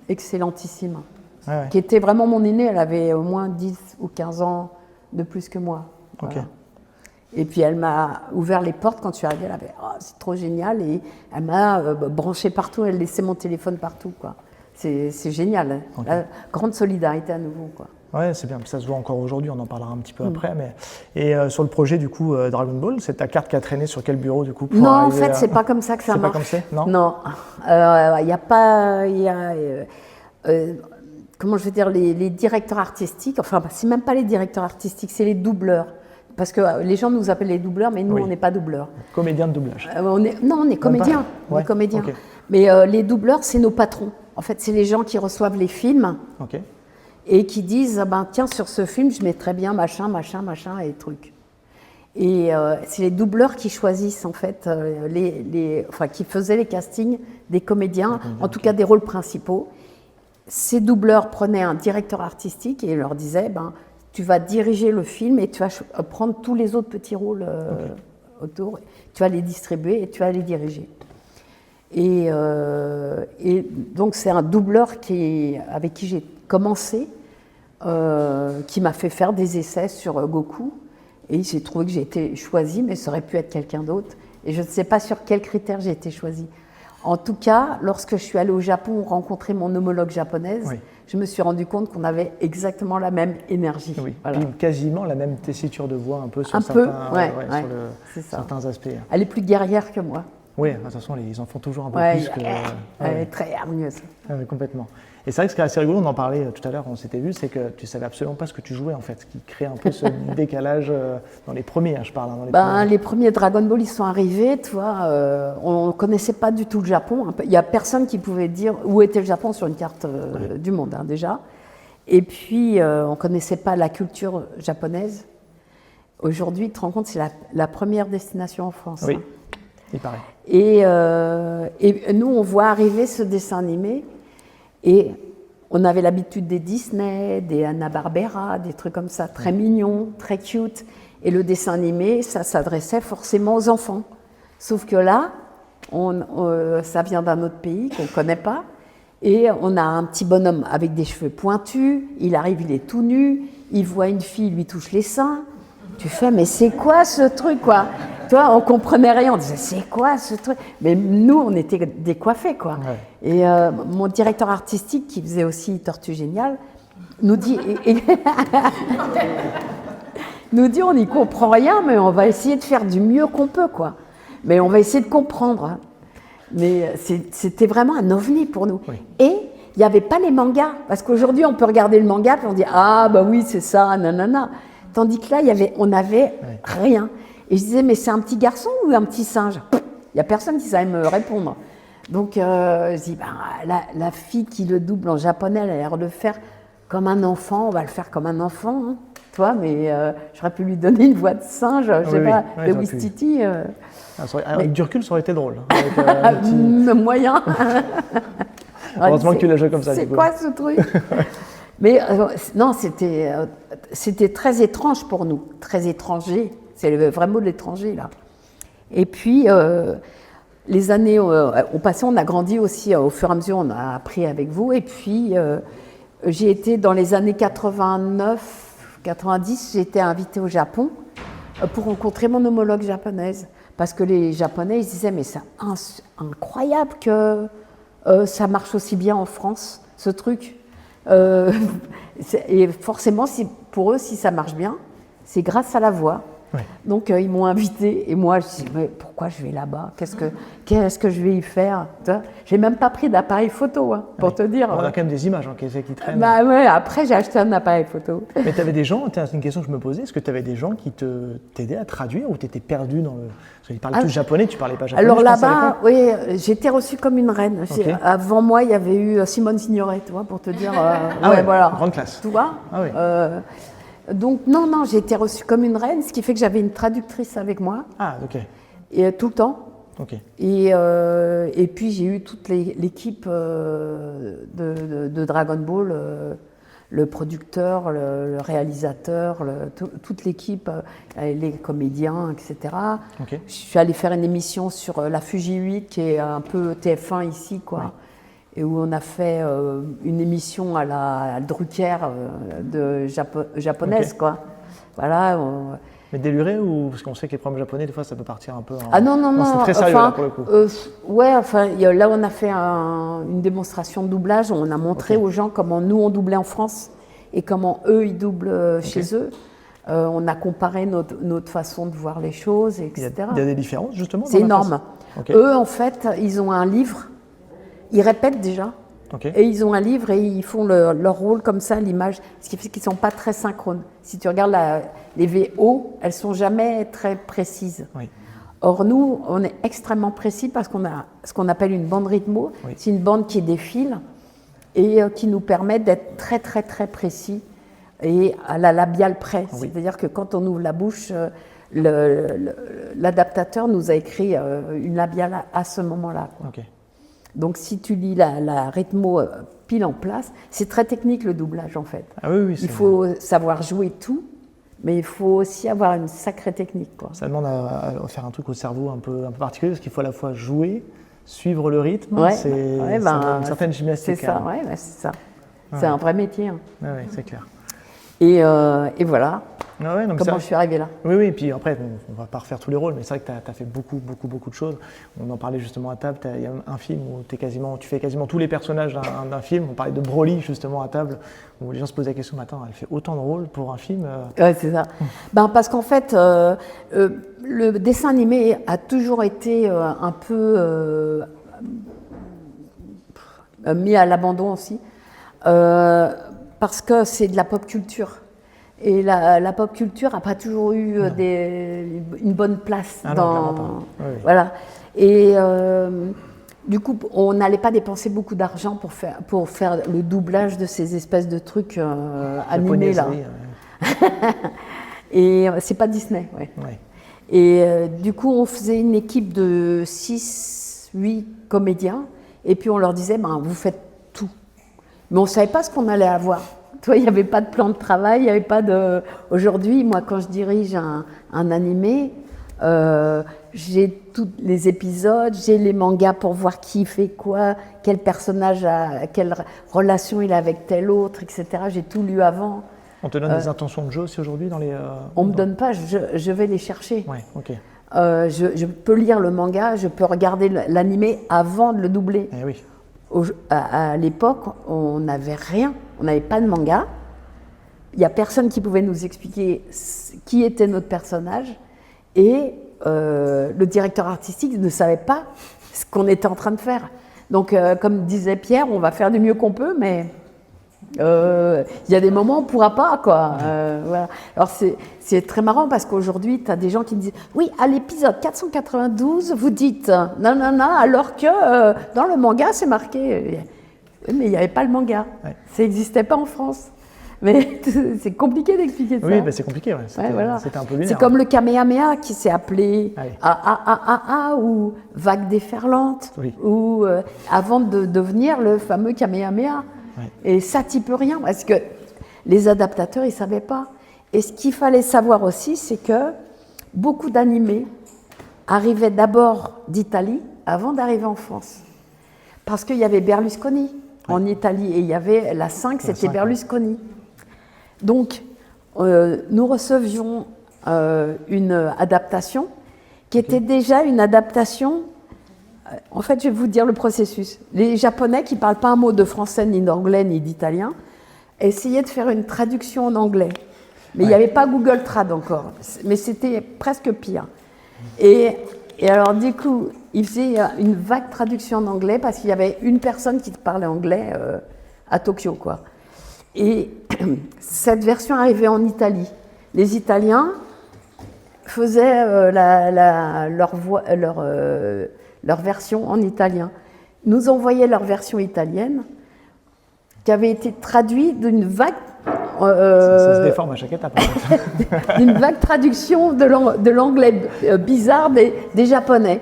Excellentissime. Ouais. Qui était vraiment mon aînée, elle avait au moins 10 ou 15 ans de plus que moi. Voilà. Et puis elle m'a ouvert les portes quand je suis arrivée, elle avait c'est trop génial, et elle m'a branché partout, elle laissait mon téléphone partout, quoi. C'est génial, la grande solidarité à nouveau, quoi. Ouais, c'est bien, ça se voit encore aujourd'hui, on en parlera un petit peu après. Mais... Et sur le projet du coup Dragon Ball, c'est ta carte qui a traîné sur quel bureau du coup pour Non, en arriver fait, c'est pas comme ça que ça C'est pas marche. comme c'est Non. Non, il n'y a pas, comment je veux dire, les directeurs artistiques. Enfin, c'est même pas les directeurs artistiques, c'est les doubleurs. Parce que les gens nous appellent les doubleurs, mais nous, Oui. on n'est pas doubleurs. Comédien de doublage. On est comédiens. On Ouais, est comédiens. ok. Mais les doubleurs, c'est nos patrons. En fait, c'est les gens qui reçoivent les films Ok. et qui disent, ah ben, tiens, sur ce film, je mettrais bien machin et trucs. Et c'est les doubleurs qui choisissent, en fait, qui faisaient les castings des comédiens, en tout cas des rôles principaux. Ces doubleurs prenaient un directeur artistique et leur disaient, ben, tu vas diriger le film et tu vas prendre tous les autres petits rôles autour, tu vas les distribuer et tu vas les diriger. Et donc c'est un doubleur avec qui j'ai commencé, qui m'a fait faire des essais sur Goku, et j'ai trouvé que j'ai été choisie, mais ça aurait pu être quelqu'un d'autre. Et je ne sais pas sur quels critères j'ai été choisie. En tout cas, lorsque je suis allée au Japon rencontrer mon homologue japonaise, Oui. je me suis rendu compte qu'on avait exactement la même énergie. Oui. Voilà. Puis quasiment la même tessiture de voix un peu sur Un certains, peu, ouais, c'est ça. certains aspects. Elle est plus guerrière que moi. Oui, de toute façon, ils en font toujours un peu Ouais, plus que... elle Ouais. est très hargneuse. Oui, complètement. Et c'est vrai que ce qui est assez rigolo, on en parlait tout à l'heure, on s'était vu, c'est que tu savais absolument pas ce que tu jouais en fait, ce qui crée un peu ce décalage dans les premiers, hein, je parle. Hein, dans les Les premiers Dragon Ball, ils sont arrivés, tu vois, on ne connaissait pas du tout le Japon. Il n'y a personne qui pouvait dire où était le Japon sur une carte du monde, hein, déjà. Et puis, on ne connaissait pas la culture japonaise. Aujourd'hui, tu te rends compte, c'est la première destination en France. Oui, hein. il paraît. Et nous, on voit arriver ce dessin animé et on avait l'habitude des Disney, des Hanna-Barbera, des trucs comme ça, très mignons, très cute. Et le dessin animé, ça s'adressait forcément aux enfants. Sauf que là, ça vient d'un autre pays qu'on ne connaît pas. Et on a un petit bonhomme avec des cheveux pointus, il arrive, il est tout nu, il voit une fille, il lui touche les seins. Tu fais, mais c'est quoi ce truc, quoi? Toi, on comprenait rien, on disait, c'est quoi ce truc? Mais nous, on était décoiffés, quoi. Ouais. Et mon directeur artistique, qui faisait aussi Tortue Géniale, nous dit, on n'y comprend rien, mais on va essayer de faire du mieux qu'on peut, quoi. Mais on va essayer de comprendre. Hein. Mais c'était vraiment un ovni pour nous. Oui. Et il n'y avait pas les mangas, parce qu'aujourd'hui, on peut regarder le manga, puis on dit, ah, bah oui, c'est ça, nanana. Tandis que là, on n'avait rien. Et je disais, mais c'est un petit garçon ou un petit singe? Il n'y a personne qui savait me répondre. Donc, je dis, la fille qui le double en japonais, elle a l'air de le faire comme un enfant, on va le faire comme un enfant. Hein. Toi, mais j'aurais pu lui donner une voix de singe, je sais pas, de Wistiti. Avec du recul, ça aurait été drôle. Moyen. Heureusement que tu l'as joué comme ça. C'est quoi ce truc? Mais non, c'était très étrange pour nous, très étranger. C'est le vrai mot de l'étranger, là. Et puis, les années ont passé, on a grandi aussi au fur et à mesure, on a appris avec vous. Et puis, j'ai été dans les années 89, 90, j'ai été invitée au Japon pour rencontrer mon homologue japonaise. Parce que les Japonais, ils disaient, mais c'est incroyable que ça marche aussi bien en France, ce truc. Et forcément, pour eux, si ça marche bien, c'est grâce à la voix. Ouais. Donc, ils m'ont invitée et moi, je me dis, mais pourquoi je vais là-bas? Qu'est-ce que je vais y faire? J'ai même pas pris d'appareil photo, hein, pour te dire. On a quand même des images qui traînent. Bah ouais, après, j'ai acheté un appareil photo. Mais tu avais des gens, c'est une question que je me posais, est-ce que tu avais des gens qui t'aidaient à traduire ou tu étais perdu dans le... Parce qu'ils parlaient tous japonais, tu parlais pas japonais. Alors là-bas, oui, j'ai été reçue comme une reine. Okay. Avant moi, il y avait eu Simone Signoret, tu vois, pour te dire. Voilà. Grande classe. Tu vois. Ah oui. Donc non, j'ai été reçue comme une reine, ce qui fait que j'avais une traductrice avec moi. Ah, ok. Et tout le temps. Ok. Et puis j'ai eu toute l'équipe de Dragon Ball, le producteur, le réalisateur, toute l'équipe, les comédiens, etc. Okay. Je suis allée faire une émission sur la Fuji 8, qui est un peu TF1 ici, quoi. Oui. Et où on a fait une émission à la Drucker japonaise, okay. Quoi. Voilà. Mais déluré ou parce qu'on sait que les programmes japonais, des fois, ça peut partir un peu. Ah non, c'est très sérieux là, pour le coup. Là, on a fait une démonstration de doublage. On a montré aux gens comment nous on doublait en France et comment eux, ils doublent chez eux. On a comparé notre façon de voir les choses, etc. Il y a des différences, justement? C'est énorme. Eux, en fait, ils ont un livre, ils répètent déjà, et ils ont un livre et ils font leur rôle comme ça, l'image, ce qui fait qu'ils ne sont pas très synchrones. Si tu regardes les VO, elles ne sont jamais très précises. Oui. Or, nous, on est extrêmement précis parce qu'on a ce qu'on appelle une bande rythmo. Oui. C'est une bande qui défile et qui nous permet d'être très, très, très précis et à la labiale près. Oui. C'est-à-dire que quand on ouvre la bouche, l'adaptateur nous a écrit une labiale à ce moment-là. Okay. Donc, si tu lis la rythmo pile en place, c'est très technique le doublage en fait. Ah oui, il faut savoir jouer tout. Mais il faut aussi avoir une sacrée technique, quoi. Ça demande à faire un truc au cerveau un peu particulier, parce qu'il faut à la fois jouer, suivre le rythme, c'est une certaine gymnastique. C'est ça, c'est ça. Ouais. C'est un vrai métier. Hein. Oui, c'est clair. Et voilà. Ah ouais, comment je suis arrivée là. Oui, et puis après, on ne va pas refaire tous les rôles, mais c'est vrai que tu as fait beaucoup de choses. On en parlait justement à table, il y a un film où tu fais quasiment tous les personnages d'un film. On parlait de Broly justement à table, où les gens se posaient la question, mais attends, elle fait autant de rôles pour un film Ouais, c'est ça. Parce qu'en fait, le dessin animé a toujours été un peu mis à l'abandon aussi, parce que c'est de la pop culture. Et la pop culture n'a pas toujours eu une bonne place. Voilà. Et du coup, on n'allait pas dépenser beaucoup d'argent pour faire le doublage de ces espèces de trucs animés là. Et c'est pas Disney. Ouais. Et du coup, on faisait une équipe de 6-8 comédiens, et puis on leur disait, vous faites tout. Mais on ne savait pas ce qu'on allait avoir. Toi, il n'y avait pas de plan de travail, il n'y avait pas de... Aujourd'hui, moi, quand je dirige un animé, j'ai tous les épisodes, j'ai les mangas pour voir qui fait quoi, quel personnage quelle relation il a avec tel autre, etc. J'ai tout lu avant. On te donne des intentions de jeu aussi aujourd'hui dans les... On ne me donne pas, je vais les chercher. Ouais, ok. Je peux lire le manga, je peux regarder l'animé avant de le doubler. Eh oui. À l'époque, on n'avait rien, on n'avait pas de manga. Il n'y a personne qui pouvait nous expliquer qui était notre personnage. Et le directeur artistique ne savait pas ce qu'on était en train de faire. Donc, comme disait Pierre, on va faire du mieux qu'on peut, mais il y a des moments où on ne pourra pas, quoi. Voilà. Alors, c'est très marrant parce qu'aujourd'hui, tu as des gens qui me disent « Oui, à l'épisode 492, vous dites non, alors que dans le manga, c'est marqué. » Mais il n'y avait pas le manga. Ouais. Ça n'existait pas en France. Mais c'est compliqué d'expliquer ça. Oui, c'est compliqué. Ouais. C'était un peu lunaire. C'est comme le Kamehameha qui s'est appelé AAAA ou vague déferlante, ou avant de devenir le fameux Kamehameha. Ouais. Et ça, tu peux rien, parce que les adaptateurs, ils ne savaient pas. Et ce qu'il fallait savoir aussi, c'est que beaucoup d'animés arrivaient d'abord d'Italie avant d'arriver en France. Parce qu'il y avait Berlusconi en Italie, et il y avait la 5, c'était Berlusconi. Donc, nous recevions une adaptation qui était déjà une adaptation. En fait, je vais vous dire le processus. Les Japonais qui ne parlent pas un mot de français, ni d'anglais, ni d'italien, essayaient de faire une traduction en anglais. Mais il n'y avait pas Google Trad encore. Mais c'était presque pire. Et alors, du coup, ils faisaient une vague traduction en anglais parce qu'il y avait une personne qui parlait anglais à Tokyo, quoi. Et cette version arrivait en Italie. Les Italiens faisaient leur version en italien. Nous envoyaient leur version italienne qui avait été traduite d'une vague... ça se déforme à chaque étape. D'une vague traduction de l'anglais bizarre des Japonais.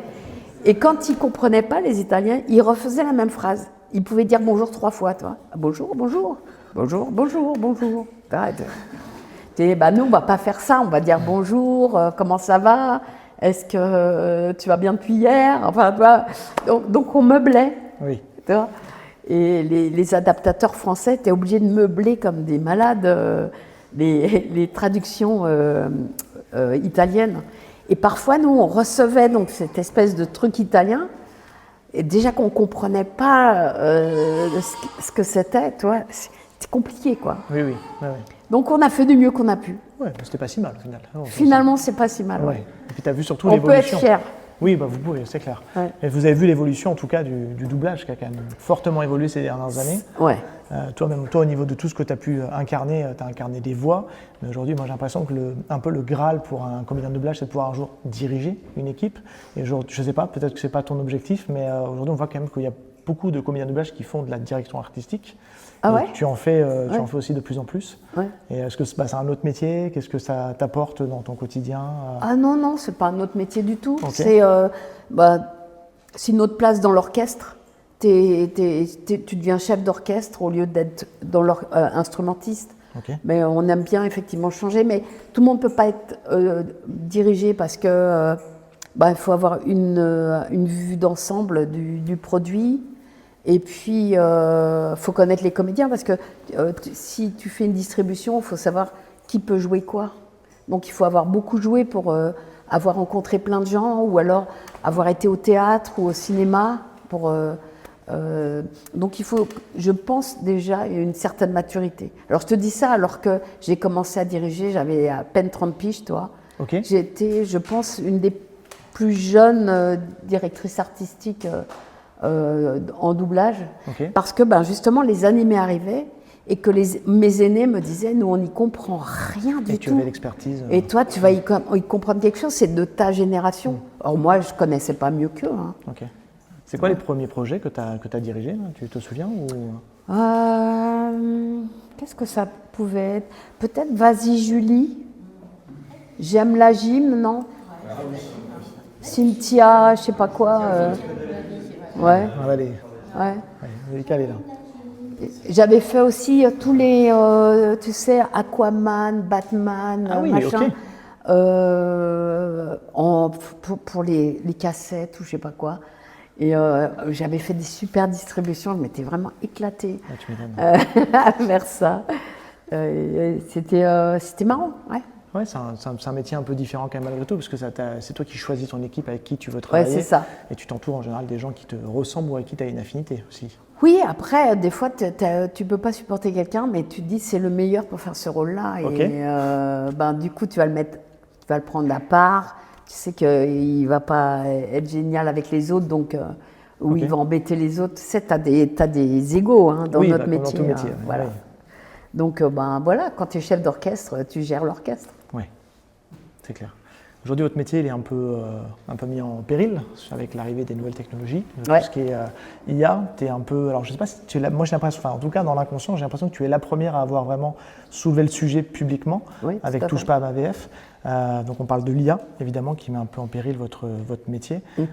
Et quand ils ne comprenaient pas, les Italiens, ils refaisaient la même phrase. Ils pouvaient dire bonjour 3 fois, toi. Bonjour, bonjour. Bonjour, bonjour, bonjour. Nous, on ne va pas faire ça. On va dire bonjour, comment ça va? Est-ce que tu vas bien depuis hier? Enfin, donc on meublait. Oui. Et les adaptateurs français étaient obligés de meubler comme des malades les traductions italiennes. Et parfois, nous, on recevait donc cette espèce de truc italien. Et déjà qu'on ne comprenait pas ce que c'était, toi, c'est compliqué, quoi. Oui, oui. Ouais, ouais. Donc on a fait du mieux qu'on a pu. Ouais, mais c'était pas si mal au final. Finalement, c'est pas si mal. Ouais. Et puis tu as vu surtout On peut l'évolution. être fier. Oui, bah vous pouvez, c'est clair. Ouais. Et vous avez vu l'évolution en tout cas du doublage qui a quand même fortement évolué ces dernières années. Ouais. Toi, au niveau de tout ce que tu as pu incarner, tu as incarné des voix. Mais aujourd'hui, moi j'ai l'impression que un peu le Graal pour un comédien de doublage, c'est de pouvoir un jour diriger une équipe. Et aujourd'hui, je sais pas, peut-être que c'est pas ton objectif, mais aujourd'hui on voit quand même qu'il y a beaucoup de comédiens de doublage qui font de la direction artistique. Ah ouais. Tu en fais aussi de plus en plus. Ouais. Et est-ce que c'est un autre métier? Qu'est-ce que ça t'apporte dans ton quotidien? Ah non, c'est pas un autre métier du tout. Okay. C'est une autre place dans l'orchestre. Tu deviens chef d'orchestre au lieu d'être instrumentiste. Okay. Mais on aime bien effectivement changer. Mais tout le monde ne peut pas être dirigé parce que il faut avoir une vue d'ensemble du produit. Et puis, faut connaître les comédiens parce que si tu fais une distribution, il faut savoir qui peut jouer quoi. Donc, il faut avoir beaucoup joué pour avoir rencontré plein de gens ou alors avoir été au théâtre ou au cinéma. Donc, il faut, je pense déjà, une certaine maturité. Alors, je te dis ça alors que j'ai commencé à diriger, j'avais à peine 30 piges, toi. Okay. J'étais, je pense, une des plus jeunes directrices artistiques en doublage, okay. Parce que justement les animés arrivaient et que mes aînés me disaient nous on n'y comprend rien du tout. Et tu avais l'expertise. Et toi tu vas y comprendre quelque chose, c'est de ta génération. Or moi je connaissais pas mieux qu'eux. Hein. Okay. C'est quoi les premiers projets que tu as dirigés là? Tu te souviens ou... Qu'est-ce que ça pouvait être? Peut-être Vas-y Julie. J'aime la gym, non? Cynthia, je sais pas quoi. Ouais. Allez. Ouais. Il est calé là. J'avais fait aussi tous les, tu sais, Aquaman, Batman, machin. Okay. Pour les cassettes ou je sais pas quoi. Et j'avais fait des super distributions, je m'étais vraiment éclatée à faire ça. C'était marrant, ouais. Ouais, c'est un métier un peu différent quand même malgré tout, parce que c'est toi qui choisis ton équipe avec qui tu veux travailler. Ouais, c'est ça. Et tu t'entoures en général des gens qui te ressemblent ou avec qui tu as une affinité aussi. Oui, après, des fois, tu peux pas supporter quelqu'un, mais tu te dis c'est le meilleur pour faire ce rôle-là. Okay. Et du coup, tu vas le prendre à part. Tu sais qu'il va pas être génial avec les autres, donc ou okay. Il va embêter les autres. Tu sais, t'as des égos dans notre métier. Dans ton métier, voilà. Oui. Donc, voilà, quand tu es chef d'orchestre, tu gères l'orchestre. Oui, c'est clair. Aujourd'hui, votre métier il est un peu mis en péril avec l'arrivée des nouvelles technologies. Ouais. Tout ce qui est IA, tu es un peu... Alors, je ne sais pas si tu es moi, j'ai l'impression, en tout cas, dans l'inconscient, j'ai l'impression que tu es la première à avoir vraiment soulevé le sujet publiquement, oui, avec Touche pas à ma VF. Donc, on parle de l'IA, évidemment, qui met un peu en péril votre métier. Mm-hmm.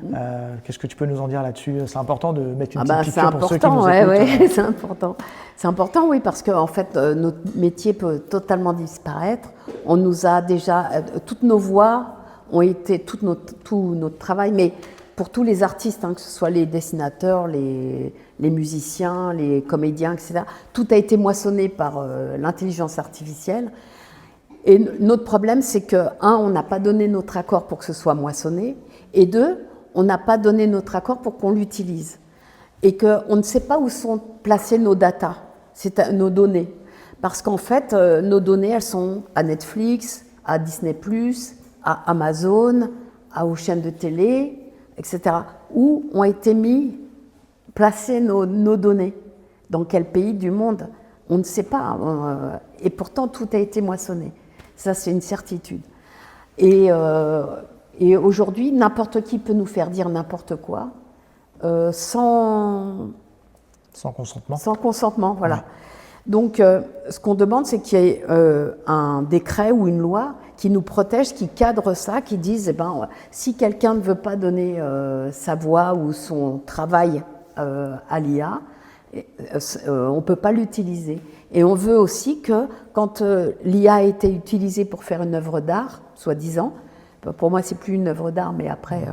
Qu'est-ce que tu peux nous en dire là-dessus? C'est important de mettre une petite piqûre pour ceux qui nous écoutent. Oui, c'est important. C'est important, oui, parce qu'en fait, notre métier peut totalement disparaître. On nous a déjà... toutes nos voix ont été... tout notre travail, mais pour tous les artistes, que ce soit les dessinateurs, les musiciens, les comédiens, etc., tout a été moissonné par l'intelligence artificielle. Et notre problème, c'est que, on n'a pas donné notre accord pour que ce soit moissonné, et deux, on n'a pas donné notre accord pour qu'on l'utilise. Et qu'on ne sait pas où sont placées nos datas, nos données. Parce qu'en fait, nos données, elles sont à Netflix, à Disney+, à Amazon, aux chaînes de télé, etc. Où ont été placées nos données? Dans quel pays du monde? On ne sait pas. Et pourtant, tout a été moissonné. Ça, c'est une certitude. Et aujourd'hui, n'importe qui peut nous faire dire n'importe quoi sans consentement. Sans consentement, voilà. Ouais. Donc, ce qu'on demande, c'est qu'il y ait un décret ou une loi qui nous protège, qui cadre ça, qui dise, si quelqu'un ne veut pas donner sa voix ou son travail à l'IA, on ne peut pas l'utiliser. Et on veut aussi que, quand l'IA a été utilisée pour faire une œuvre d'art, soi-disant, pour moi, c'est plus une œuvre d'art, mais après,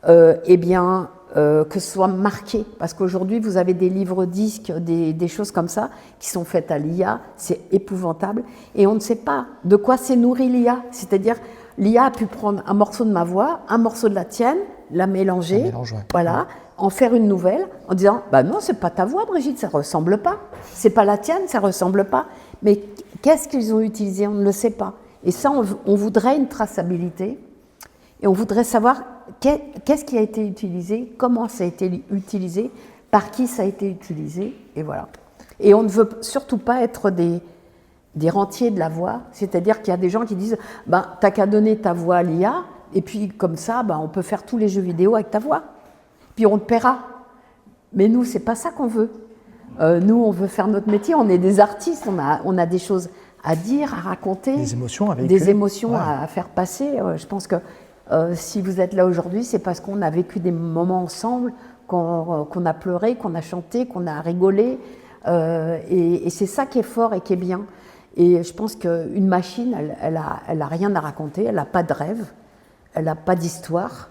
que ce soit marqué. Parce qu'aujourd'hui, vous avez des livres-disques, des choses comme ça, qui sont faites à l'IA, c'est épouvantable. Et on ne sait pas de quoi s'est nourri l'IA. C'est-à-dire, l'IA a pu prendre un morceau de ma voix, un morceau de la tienne, la mélanger, ouais. voilà, en faire une nouvelle en disant bah non, c'est pas ta voix, Brigitte, ça ressemble pas. C'est pas la tienne, ça ressemble pas. Mais qu'est-ce qu'ils ont utilisé? On ne le sait pas. Et ça, on voudrait une traçabilité et on voudrait savoir qu'est-ce qui a été utilisé, comment ça a été utilisé, par qui ça a été utilisé, et voilà. Et on ne veut surtout pas être des rentiers de la voix, c'est-à-dire qu'il y a des gens qui disent ben, t'as qu'à donner ta voix à l'IA, et puis comme ça, ben, on peut faire tous les jeux vidéo avec ta voix. Puis on te paiera. Mais nous, c'est pas ça qu'on veut. Nous, on veut faire notre métier, on est des artistes, on a des choses à dire, à raconter, des émotions à véhiculer. Des émotions ouais. à faire passer. Je pense que si vous êtes là aujourd'hui, c'est parce qu'on a vécu des moments ensemble, qu'on a pleuré, qu'on a chanté, qu'on a rigolé. Et c'est ça qui est fort et qui est bien. Et je pense qu'une machine, elle a rien à raconter, elle n'a pas de rêve, elle n'a pas d'histoire.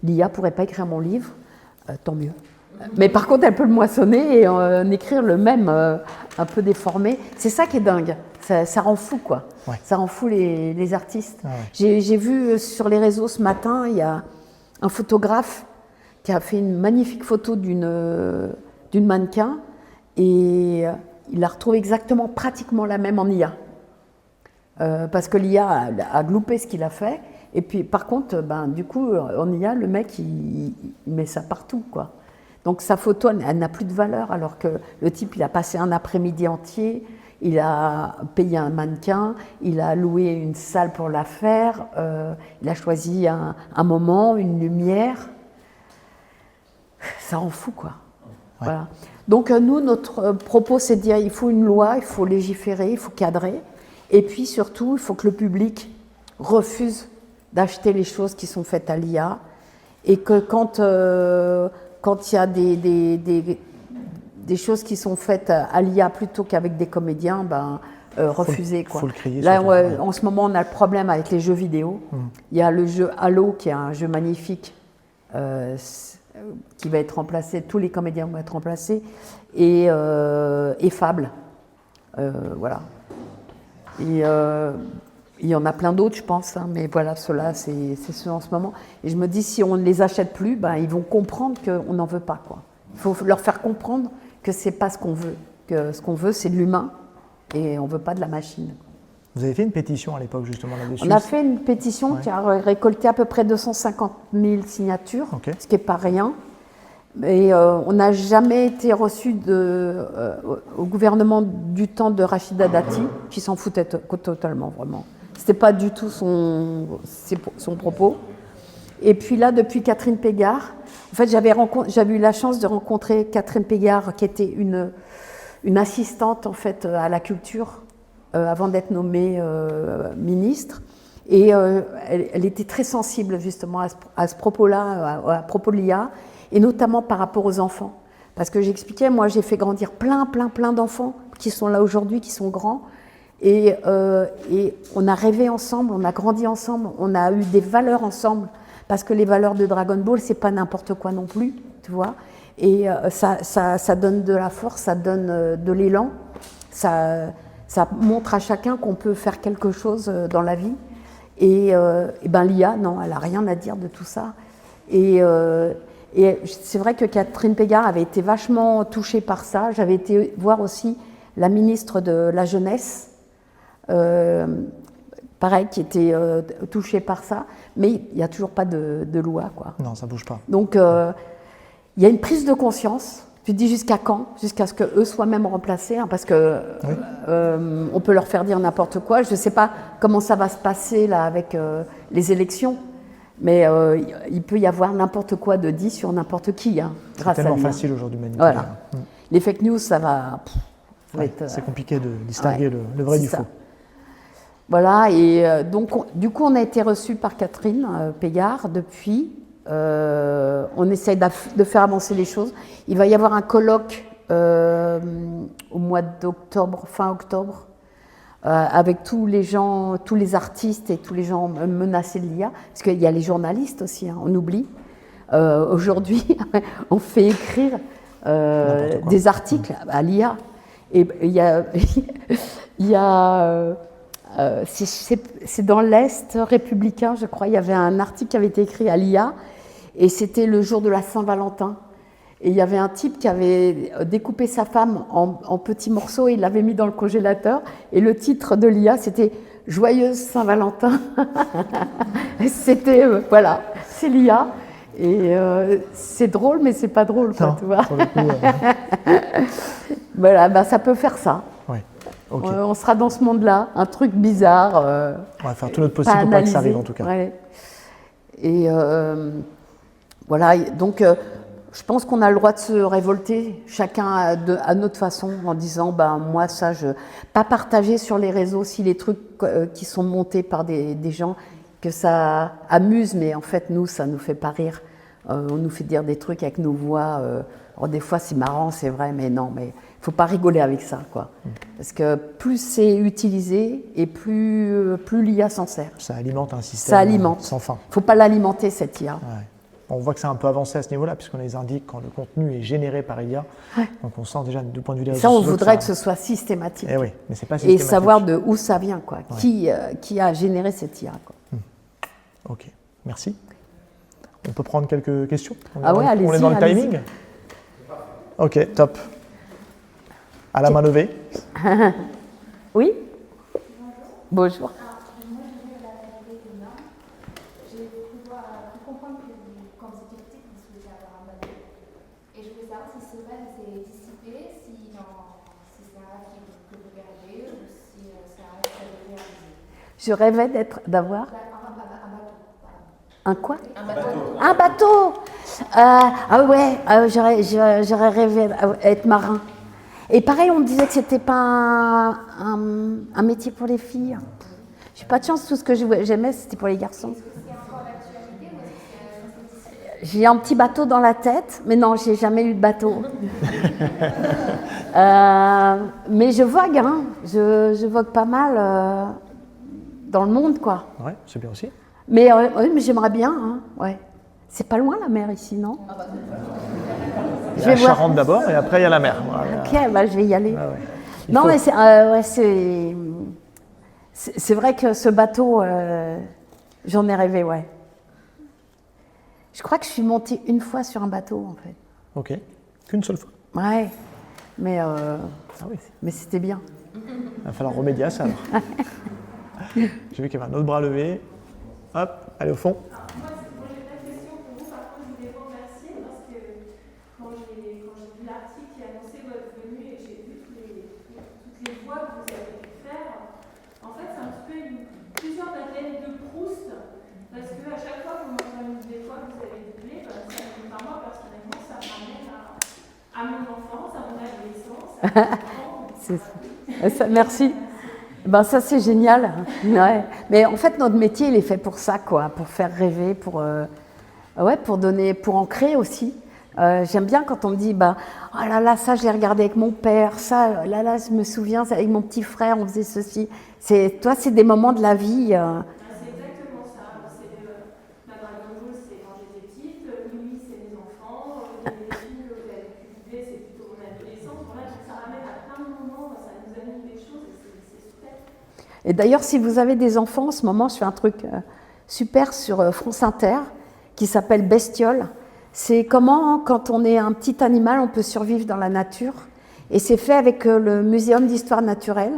L'IA ne pourrait pas écrire mon livre, tant mieux. Mais par contre, elle peut le moissonner et écrire le même, un peu déformé. C'est ça qui est dingue. Ça rend fou, quoi. Ouais. Ça rend fou les artistes. Ah ouais. J'ai vu sur les réseaux ce matin, il y a un photographe qui a fait une magnifique photo d'une mannequin et il a retrouvé exactement, pratiquement la même en IA. Parce que l'IA a gloupé ce qu'il a fait. Et puis, par contre, ben, du coup, en IA, le mec, il met ça partout, quoi. Donc, sa photo, elle n'a plus de valeur, alors que le type, il a passé un après-midi entier, il a payé un mannequin, il a loué une salle pour la faire, il a choisi un moment, une lumière. Ça rend fou, quoi. Ouais. Voilà. Donc, nous, notre propos, c'est de dire il faut une loi, il faut légiférer, il faut cadrer. Et puis, surtout, il faut que le public refuse d'acheter les choses qui sont faites à l'IA. Et que quand il y a des choses qui sont faites à l'IA plutôt qu'avec des comédiens, ben, refuser. Faut le crier. Là, en ce moment, on a le problème avec les jeux vidéo. Il y a le jeu Halo, qui est un jeu magnifique, qui va être remplacé, tous les comédiens vont être remplacés, et Fable. Voilà. Et il y en a plein d'autres, je pense, hein, mais voilà, ceux-là, c'est ceux en ce moment. Et je me dis, si on ne les achète plus, ben, ils vont comprendre qu'on n'en veut pas, quoi. Il faut leur faire comprendre que c'est pas ce qu'on veut, que ce qu'on veut, c'est de l'humain, et on veut pas de la machine. Vous avez fait une pétition à l'époque, justement, là-dessus? On a fait une pétition qui a récolté à peu près 250 000 signatures, ce qui n'est pas rien. Et on n'a jamais été reçu au gouvernement du temps de Rachida Dati, qui s'en foutait totalement, vraiment. C'était pas du tout son propos. Et puis là, depuis Catherine Pégard, en fait, j'avais eu la chance de rencontrer Catherine Pégard, qui était une assistante en fait à la culture avant d'être nommée ministre. Et elle était très sensible justement à ce propos-là, à propos de l'IA, et notamment par rapport aux enfants. Parce que j'expliquais, moi j'ai fait grandir plein d'enfants qui sont là aujourd'hui, qui sont grands. Et on a rêvé ensemble, on a grandi ensemble, on a eu des valeurs ensemble. Parce que les valeurs de Dragon Ball, c'est pas n'importe quoi non plus, tu vois. Et ça donne de la force, ça donne de l'élan. Ça montre à chacun qu'on peut faire quelque chose dans la vie. Et ben l'IA, non, elle n'a rien à dire de tout ça. Et c'est vrai que Catherine Pégard avait été vachement touchée par ça. J'avais été voir aussi la ministre de la Jeunesse, pareil, qui était touchée par ça. Mais il n'y a toujours pas de loi, quoi. Non, ça ne bouge pas. Donc, il y a une prise de conscience. Tu te dis jusqu'à quand? Jusqu'à ce qu'eux soient même remplacés, hein, parce que on peut leur faire dire n'importe quoi. Je ne sais pas comment ça va se passer là avec les élections, mais il peut y avoir n'importe quoi de dit sur n'importe qui, hein, grâce à c'est tellement l'IA. facile aujourd'hui de manipuler. Voilà. Les fake news, ça va être... c'est compliqué de distinguer le vrai du faux. Voilà, et donc du coup on a été reçus par Catherine Pégard depuis. On essaye de faire avancer les choses. Il va y avoir un colloque au mois d'octobre, fin octobre, avec tous les gens, tous les artistes et tous les gens menacés de l'IA, parce qu'il y a les journalistes aussi, hein, on oublie. Aujourd'hui, on fait écrire des articles à l'IA. Et il y a c'est dans l'Est républicain, je crois, il y avait un article qui avait été écrit à l'IA, Et c'était le jour de la Saint-Valentin. Et il y avait un type qui avait découpé sa femme en petits morceaux et il l'avait mis dans le congélateur. Et le titre de l'IA, c'était « Joyeuse Saint-Valentin ». C'était, voilà, c'est l'IA. Et c'est drôle, mais c'est pas drôle, quoi, non, tu vois. Pour le coup, Voilà, ben, ça peut faire ça. ouais. Ok. On sera dans ce monde-là, un truc bizarre. On va faire tout notre possible pour pas que ça arrive, en tout cas. Ouais. Et voilà, donc je pense qu'on a le droit de se révolter, chacun à notre façon, en disant, ben, moi, ça, pas partager sur les réseaux si les trucs qui sont montés par des gens, que ça amuse, mais en fait, nous, ça nous fait pas rire. On nous fait dire des trucs avec nos voix. Alors, des fois, c'est marrant, c'est vrai, mais non, mais il faut pas rigoler avec ça, quoi. Parce que plus c'est utilisé et plus l'IA s'en sert. Ça alimente un système Ça alimente. sans fin. Il faut pas l'alimenter, cette IA. Ouais. On voit que c'est un peu avancé à ce niveau-là, puisqu'on les indique quand le contenu est généré par IA. Ouais. Donc on sent déjà du point de vue des réseaux Ça, on sociaux voudrait que ce soit systématique. Eh oui, mais c'est pas Et systématique. savoir de où ça vient, quoi. Ouais. Qui a généré cette IA, quoi. Ok, merci. On peut prendre quelques questions? Ouais, allez-y. On est dans le timing? Ok, top. À la main levée. Oui? Bonjour. Moi, je viens de la faculté de Nantes. J'ai pu comprendre que quand vous étiez petite, vous souhaitiez avoir un bateau. Et je voulais savoir si ce rêve s'est dissipé, si c'est un rêve que vous gardez ou si c'est un rêve que vous avez réalisé. Je rêvais d'avoir Un bateau. un quoi? Un bateau. Un bateau. Ah ouais, j'aurais rêvé d'être marin. Et pareil, on me disait que c'était pas un métier pour les filles. J'ai pas de chance, tout ce que j'aimais, c'était pour les garçons. J'ai un petit bateau dans la tête, mais non, j'ai jamais eu de bateau. Mais je vogue, hein. Je vogue pas mal dans le monde, quoi. Ouais, c'est bien aussi. Mais j'aimerais bien, hein. Ouais. C'est pas loin la mer ici, non? Il y a la Charente d'abord et après il y a la mer. Voilà. Ok, bah, je vais y aller. Ah ouais. Non, mais c'est vrai que ce bateau, j'en ai rêvé, ouais. Je crois que je suis montée une fois sur un bateau, en fait. Ok, qu'une seule fois. Ouais, mais oui. c'était bien. Il va falloir remédier à ça alors. J'ai vu qu'il y avait un autre bras levé. Hop, allez au fond. Moi, j'ai pas de question pour vous. Par contre, je voulais vous remercier parce que quand j'ai vu l'article qui annonçait votre venue et que j'ai vu toutes les voix que vous avez pu faire, en fait, c'est un petit peu plusieurs Madeleine de Proust parce que à chaque fois qu'on entend des voix que vous avez doublées, moi personnellement, ça m'amène à mon enfance, à mon adolescence. Merci. Ben ça c'est génial. Ouais. Mais en fait notre métier il est fait pour ça, quoi, pour faire rêver, pour donner, pour en créer aussi. J'aime bien quand on me dit bah oh là là ça je l'ai regardé avec mon père, ça là je me souviens avec mon petit frère on faisait ceci. C'est des moments de la vie. C'est exactement ça. Ma Dragon Ball, c'est quand j'étais petite, Mimi, c'est mes enfants, les filles, c'est plutôt mon adolescence. Voilà, donc ça ramène à plein de moments, ça nous anime des choses et c'est super. Et d'ailleurs, si vous avez des enfants, en ce moment, je fais un truc super sur France Inter qui s'appelle Bestiole. C'est comment, quand on est un petit animal, on peut survivre dans la nature. Et c'est fait avec le Muséum d'Histoire Naturelle.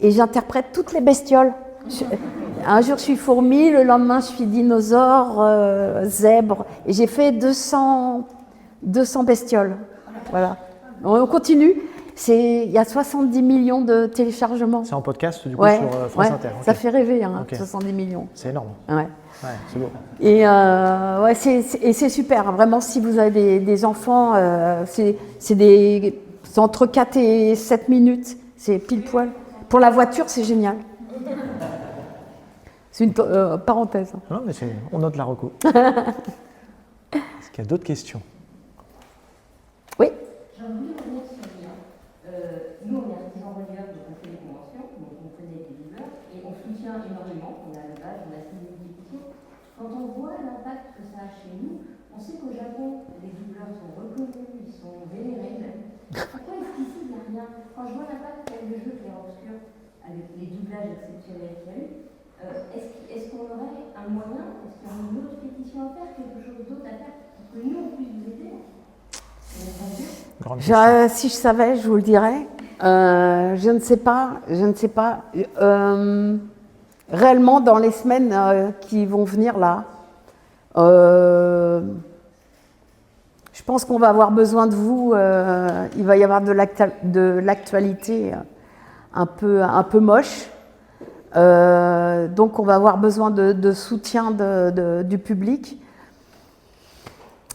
Et j'interprète toutes les bestioles. Un jour, je suis fourmi, le lendemain, je suis dinosaure, zèbre. Et j'ai fait 200 bestioles. Voilà. On continue. Il y a 70 millions de téléchargements. C'est en podcast, du coup, sur France Inter. Okay. Ça fait rêver, hein, okay. 70 millions. C'est énorme. Ouais. Ouais, c'est beau. Et c'est super. Hein. Vraiment, si vous avez des enfants, c'est entre 4 et 7 minutes. C'est pile poil. Pour la voiture, c'est génial. C'est une parenthèse. Non, mais on note la reco. Est-ce qu'il y a d'autres questions? Oui. J'ai voulu revenir sur l'IA. Nous, on est artisans relieurs, donc on fait des conventions, donc on connaît des douleurs, et on soutient énormément. On a le badge, on a signé des pétitions. Quand on voit l'impact que ça a chez nous, on sait qu'au Japon, les doubleurs sont reconnus, ils sont vénérés même. Pourquoi est-ce qu'ici, il n'y a rien? Quand je vois l'impact qu'a eu le jeu Clair Obscur, avec les doublages exceptionnels qu'il y a eu, Est-ce qu'on aurait un moyen, est-ce qu'il y a une autre pétition à faire, quelque chose d'autre à faire pour que nous, on puisse vous aider? Si je savais, je vous le dirais. Je ne sais pas. Réellement, dans les semaines qui vont venir là, je pense qu'on va avoir besoin de vous. Il va y avoir de l'actualité un peu moche. Donc on va avoir besoin de soutien du public.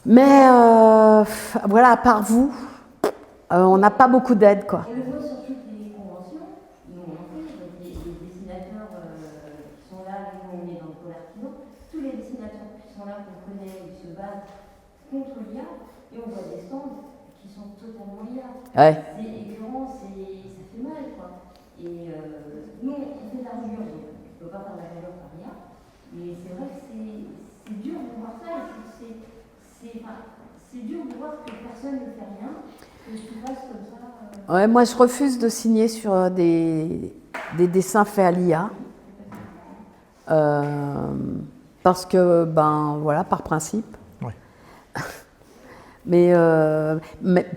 Mais voilà, à part vous, on n'a pas beaucoup d'aide, quoi. On le voit sur toutes les conventions, nous on en fait, les dessinateurs qui sont là, nous on est dans le pôle artisan, tous les dessinateurs qui sont là, qu'on connaît, ils se battent contre l'IA, et on voit des stands qui sont totalement IA. Ouais. C'est écœurant, ça fait mal, quoi. Et nous on fait de la rigueur, donc on ne peut pas faire de la rigueur par IA, mais c'est vrai que c'est dur de voir ça, c'est dur de voir que personne ne fait rien, que tout passe comme ça. Ouais, moi, je refuse de signer sur des dessins faits à l'IA. Parce que, voilà, par principe. Ouais. mais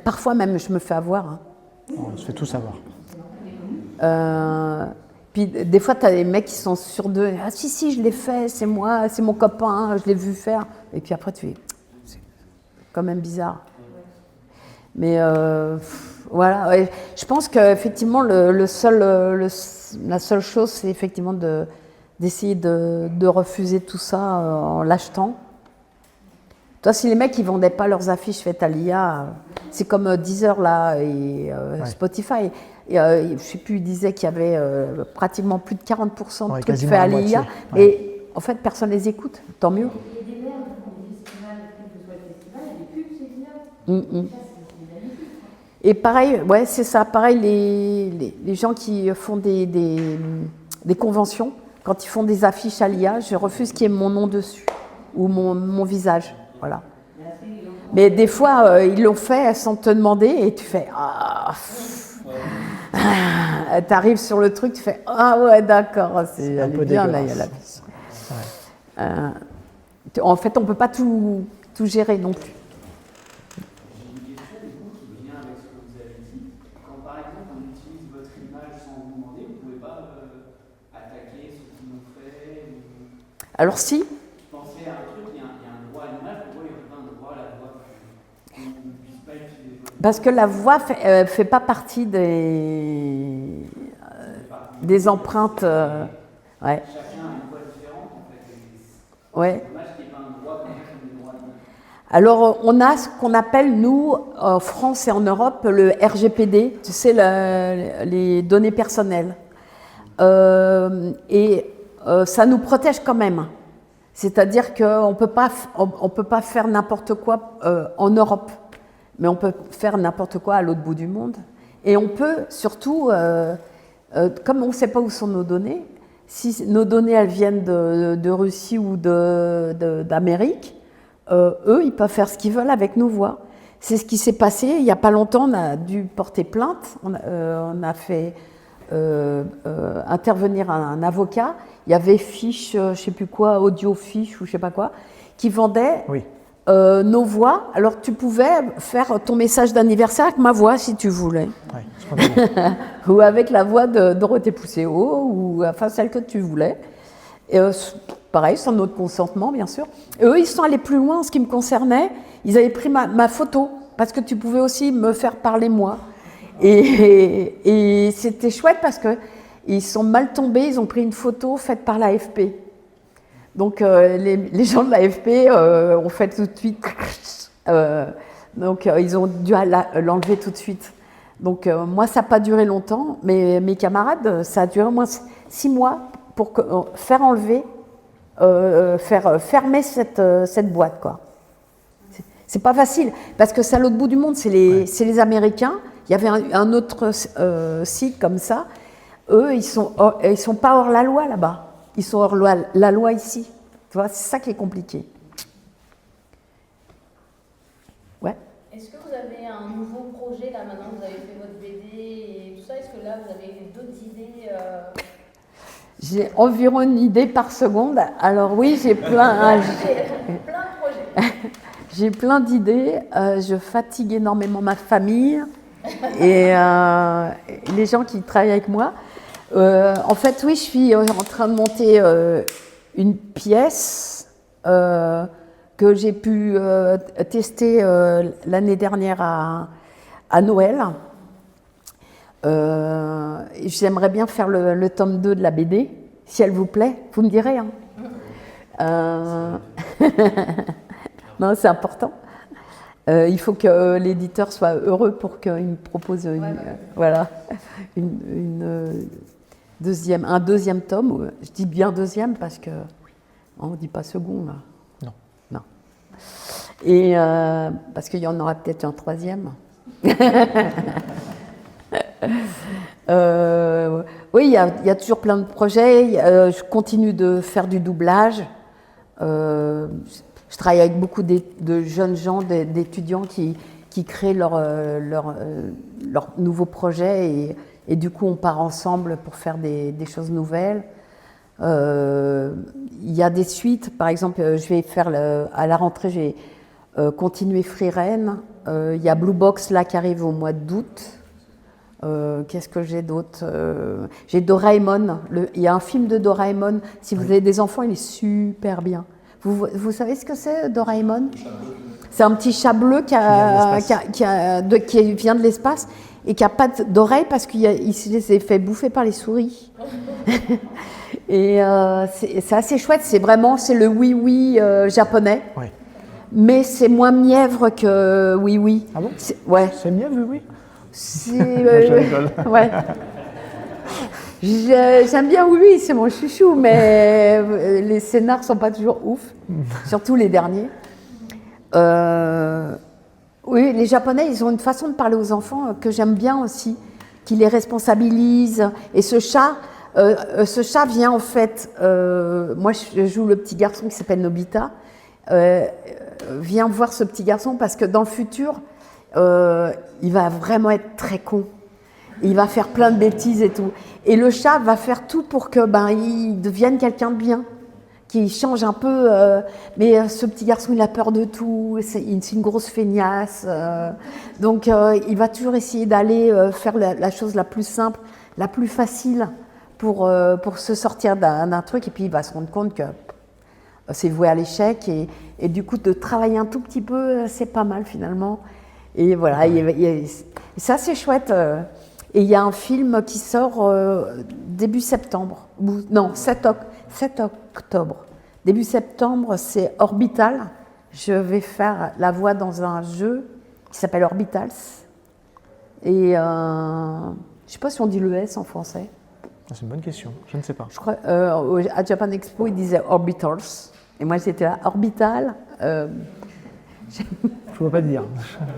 parfois même, je me fais avoir. Hein. On se fait tout savoir. Puis des fois, tu as des mecs qui sont sûrs d'eux. Ah si, je l'ai fait, c'est moi, c'est mon copain, je l'ai vu faire. Et puis après, tu fais... C'est quand même bizarre. Mais voilà, ouais. Je pense qu'effectivement, la seule chose, c'est effectivement d'essayer de refuser tout ça en l'achetant. Toi, si les mecs ils vendaient pas leurs affiches faites à l'IA, c'est comme Deezer là et Spotify. Et, je sais plus, ils disaient qu'il y avait pratiquement plus de 40% de trucs faits à l'IA. Ouais. Et en fait, personne les écoute. Tant mieux. Il y a des mères qui font des festivals, quel que soit le festival, il y a des pubs, c'est bien. Et pareil, ouais, c'est ça. Pareil, les gens qui font des conventions, quand ils font des affiches à l'IA, je refuse qu'il y ait mon nom dessus ou mon visage. Voilà. Mais des fois, ils l'ont fait sans te demander et tu fais tu arrives sur le truc, tu fais ah ouais, d'accord, c'est un peu bien là, il y a l'affiche. Ouais. En fait, on ne peut pas tout gérer non plus. Alors si. Pensez à un truc, il y a un droit à l'image, pourquoi il n'y aurait pas un droit à la voix qu'on ne puisse pas utiliser? Parce que la voix fait pas partie des empreintes. Ouais. Chacun a une voix différente en fait. Ouais. C'est dommage qu'il n'y ait pas un droit comme le droit à l'image. Alors on a ce qu'on appelle nous en France et en Europe le RGPD, tu sais les données personnelles. Ça nous protège quand même. C'est-à-dire qu'on ne peut pas faire n'importe quoi en Europe, mais on peut faire n'importe quoi à l'autre bout du monde. Et on peut surtout, comme on ne sait pas où sont nos données, si nos données elles viennent de Russie ou d'Amérique, eux, ils peuvent faire ce qu'ils veulent avec nos voix. C'est ce qui s'est passé il n'y a pas longtemps, on a dû porter plainte, on a fait... intervenir un avocat, il y avait Fiche, je ne sais plus quoi, Audio Fiche ou je ne sais pas quoi, qui vendait nos voix. Alors tu pouvais faire ton message d'anniversaire avec ma voix si tu voulais. Ouais, ou avec la voix de Dorothée Pousseau, ou enfin celle que tu voulais. Et, pareil, sans notre consentement bien sûr. Et eux, ils sont allés plus loin en ce qui me concernait. Ils avaient pris ma photo, parce que tu pouvais aussi me faire parler moi. Et c'était chouette parce qu'ils sont mal tombés, ils ont pris une photo faite par l'AFP. Donc les gens de l'AFP ont fait tout de suite. Donc ils ont dû l'enlever tout de suite. Donc moi ça n'a pas duré longtemps, mais mes camarades, ça a duré au moins 6 mois pour faire enlever, faire fermer cette boîte, quoi. C'est pas facile, parce que c'est à l'autre bout du monde, c'est les Américains. Il y avait un autre site comme ça. Eux, ils sont pas hors la loi là-bas. Ils sont hors la loi ici. Tu vois, c'est ça qui est compliqué. Ouais. Est-ce que vous avez un nouveau projet là maintenant que vous avez fait votre BD et tout ça? Est-ce que là vous avez d'autres idées J'ai environ une idée par seconde. Alors oui, j'ai plein, j'ai plein d'idées. Je fatigue énormément ma famille et les gens qui travaillent avec moi. En fait, oui, je suis en train de monter une pièce que j'ai pu tester l'année dernière à Noël. J'aimerais bien faire le tome 2 de la BD, si elle vous plaît, vous me direz. Hein. Non, c'est important. Il faut que l'éditeur soit heureux pour qu'il me propose un deuxième tome. Je dis bien deuxième parce que on ne dit pas second là. Non. Et parce qu'il y en aura peut-être un troisième. Oui, il y a toujours plein de projets. Je continue de faire du doublage. Je travaille avec beaucoup de jeunes gens, d'étudiants qui créent leur nouveaux projets et du coup on part ensemble pour faire des choses nouvelles. Il y a des suites, par exemple, je vais faire à la rentrée, j'ai continué Free Ren. Il y a Blue Box là qui arrive au mois d'août. Qu'est-ce que j'ai d'autre? J'ai Doraemon. Il y a un film de Doraemon. Si vous avez des enfants, il est super bien. Vous savez ce que c'est, Doraemon? C'est un petit chat bleu qui vient de l'espace et qui n'a pas d'oreilles parce qu'il s'est fait bouffer par les souris. Et c'est assez chouette. C'est le oui-oui japonais. Oui. Mais c'est moins mièvre que oui-oui. Ah bon? Ouais. C'est mièvre, oui? Je rigole. Ouais. J'aime bien oui, c'est mon chouchou, mais les scénars sont pas toujours ouf, surtout les derniers. Oui, les Japonais, ils ont une façon de parler aux enfants que j'aime bien aussi, qui les responsabilise. Et ce chat vient en fait, moi je joue le petit garçon qui s'appelle Nobita, vient voir ce petit garçon parce que dans le futur, il va vraiment être très con. Il va faire plein de bêtises et tout. Et le chat va faire tout pour que il devienne quelqu'un de bien, qu'il change un peu. Mais ce petit garçon, il a peur de tout. C'est une grosse feignasse. Donc, il va toujours essayer d'aller faire la chose la plus simple, la plus facile pour se sortir d'un truc. Et puis, il va se rendre compte que c'est voué à l'échec. Et du coup, de travailler un tout petit peu, c'est pas mal finalement. Et voilà, c'est assez chouette. Et il y a un film qui sort début septembre. Non, 7 octobre. Début septembre, c'est Orbital. Je vais faire la voix dans un jeu qui s'appelle Orbitals. Et je ne sais pas si on dit le S en français. C'est une bonne question, je ne sais pas. Je crois, à Japan Expo, ils disaient Orbitals. Et moi, j'étais là, Orbital. Je ne peux pas te dire.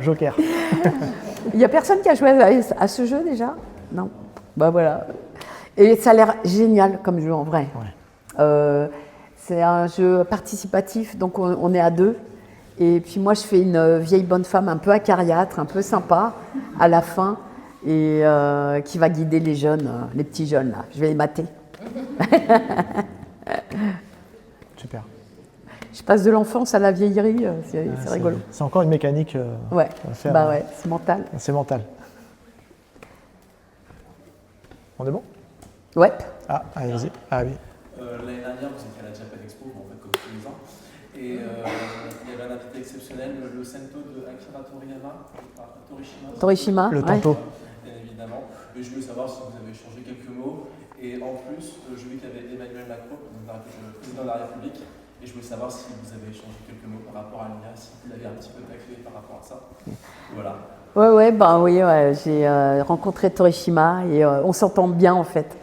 Joker. Il n'y a personne qui a joué à ce jeu déjà? Non. Bah voilà. Et ça a l'air génial comme jeu en vrai. Ouais. C'est un jeu participatif, donc on est à deux. Et puis moi, je fais une vieille bonne femme un peu acariâtre, un peu sympa à la fin, et qui va guider les jeunes, les petits jeunes là. Je vais les mater. Super. Je passe de l'enfance à la vieillerie, c'est rigolo. C'est encore une mécanique ouais. à faire. Bah ouais, c'est mental. C'est mental. On est bon? Ouais. Ah, allez-y. Ah oui. L'année dernière, vous étiez à la Japan Expo, en fait, comme tous les ans. Et il y avait un invité exceptionnel, le Sento de Akira Torishima. Le Tanto. Bien évidemment. Mais je voulais savoir si vous avez échangé quelques mots. Et en plus, je vu qu'il y avait Emmanuel Macron, le président de la République. Et je voulais savoir si vous avez échangé quelques mots par rapport à l'IA, si vous l'avez un petit peu taclé par rapport à ça. Voilà. Ouais, j'ai rencontré Torishima et on s'entend bien en fait,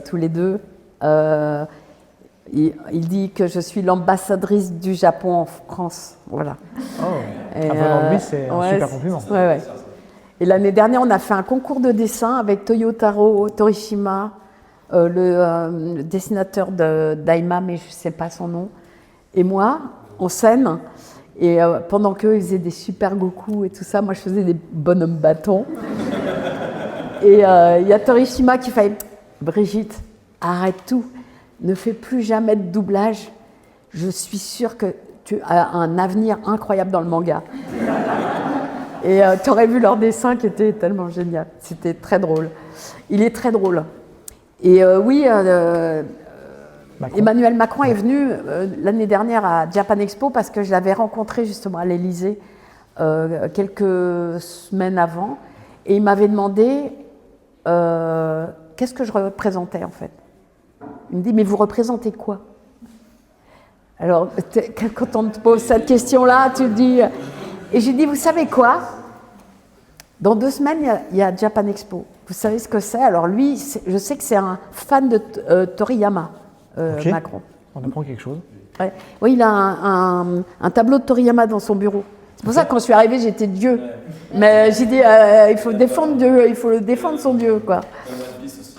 tous les deux. Il dit que je suis l'ambassadrice du Japon en France, voilà. Oh, venant de lui, c'est un super compliment. Ouais. Et l'année dernière, on a fait un concours de dessin avec Toyotaro Torishima, le dessinateur de Daima, mais je ne sais pas son nom, et moi, en scène. Et pendant qu'eux, ils faisaient des super Goku et tout ça, moi, je faisais des bonhommes bâtons. Et il y a Torishima qui fait « Brigitte, arrête tout, ne fais plus jamais de doublage. Je suis sûre que tu as un avenir incroyable dans le manga. Et tu aurais vu leur dessin qui était tellement génial. C'était très drôle. Il est très drôle. Et oui, Emmanuel Macron est venu l'année dernière à Japan Expo parce que je l'avais rencontré justement à l'Élysée quelques semaines avant. Et il m'avait demandé qu'est-ce que je représentais en fait. Il me dit, mais vous représentez quoi? Alors, quand on te pose cette question-là, tu te dis... Et j'ai dit, vous savez quoi? Dans 2 semaines, il y a Japan Expo. Vous savez ce que c'est? Alors lui, je sais que c'est un fan de Toriyama, Okay. Macron. On apprend quelque chose. Ouais. Oui, il a un tableau de Toriyama dans son bureau. C'est pour ça que quand je suis arrivée, j'étais Dieu. Mais j'ai dit, il faut défendre Dieu, il faut le défendre son Dieu, quoi. One Piece aussi.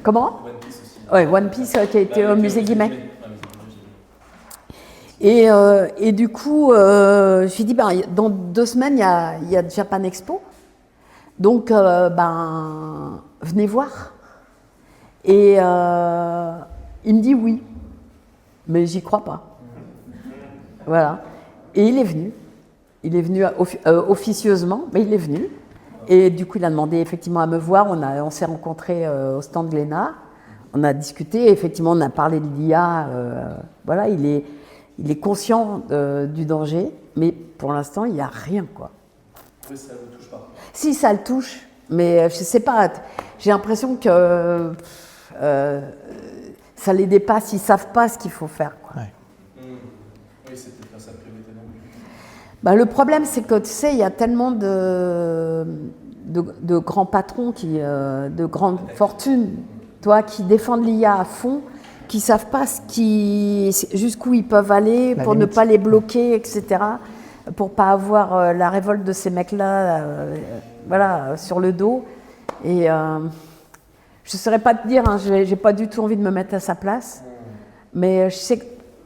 Comment? One Piece aussi. Oui, One Piece qui a été au musée Guimet. Et du coup, je me suis dit, ben, dans 2 semaines, il y a Japan Expo. Donc, ben, venez voir. Et il me dit oui. Mais j'y crois pas. Voilà. Et il est venu. Il est venu officieusement, mais il est venu. Et du coup, il a demandé effectivement à me voir. On s'est rencontrés au stand Glénat. On a discuté. Effectivement, on a parlé de l'IA. Voilà, il est conscient du danger, mais pour l'instant, il n'y a rien, quoi. Oui, ça ne le touche pas. Si, ça le touche, mais je ne sais pas. J'ai l'impression que ça les dépasse. Ils ne savent pas ce qu'il faut faire, quoi. Ouais. Oui, c'est peut-être pas sa priorité non plus. Ben, le problème, c'est que, tu sais, il y a tellement de grands patrons, de grandes fortunes, toi, qui défendent l'IA à fond, qui ne savent pas jusqu'où ils peuvent aller pour ne pas les bloquer, etc., pour ne pas avoir la révolte de ces mecs-là voilà, sur le dos. Et je ne saurais pas te dire, hein, je n'ai pas du tout envie de me mettre à sa place, mais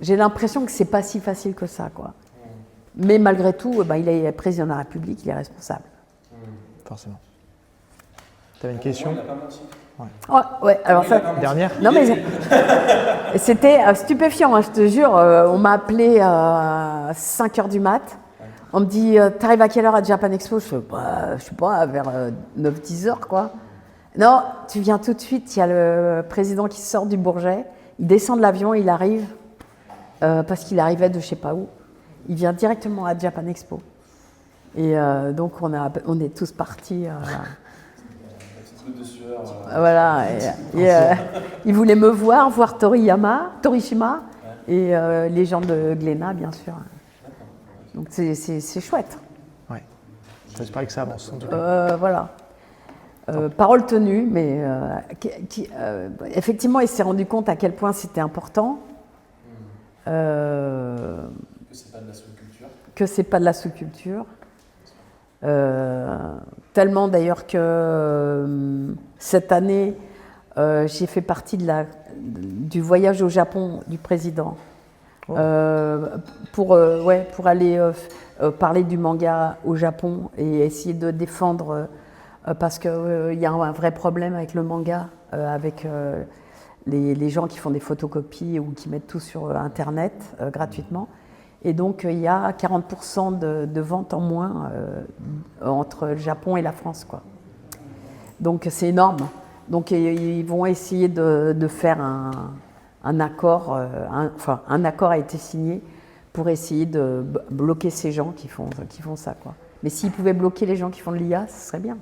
j'ai l'impression que ce n'est pas si facile que ça, quoi. Mais malgré tout, ben, il est président de la République, il est responsable. Forcément. Tu avais une question? Oh, ouais, alors ça, dernière? Non, mais c'était stupéfiant, hein, je te jure. On m'a appelé à 5h du mat. On me dit, t'arrives à quelle heure à Japan Expo? Je sais pas, vers 9-10h, quoi. Non, tu viens tout de suite, il y a le président qui sort du Bourget, il descend de l'avion, il arrive, parce qu'il arrivait de je sais pas où. Il vient directement à Japan Expo. Et donc, on est tous partis... De sueur, voilà, il voulait me voir Torishima, et les gens de Glénat, bien sûr. Donc c'est chouette. Ouais, j'espère que ça avance en tout cas. Voilà. Parole tenue, mais effectivement, il s'est rendu compte à quel point c'était important. que c'est pas de la sous-culture. Que c'est pas de la sous-culture. Tellement d'ailleurs que cette année, j'ai fait partie du voyage au Japon du président pour aller parler du manga au Japon et essayer de défendre, parce qu'il y a un vrai problème avec le manga, avec les gens qui font des photocopies ou qui mettent tout sur Internet gratuitement. Et donc, il y a 40% de ventes en moins entre le Japon et la France, quoi. Donc, c'est énorme. Donc, ils vont essayer de faire un accord. Un accord a été signé pour essayer de bloquer ces gens qui font ça, quoi. Mais s'ils pouvaient bloquer les gens qui font de l'IA, ce serait bien.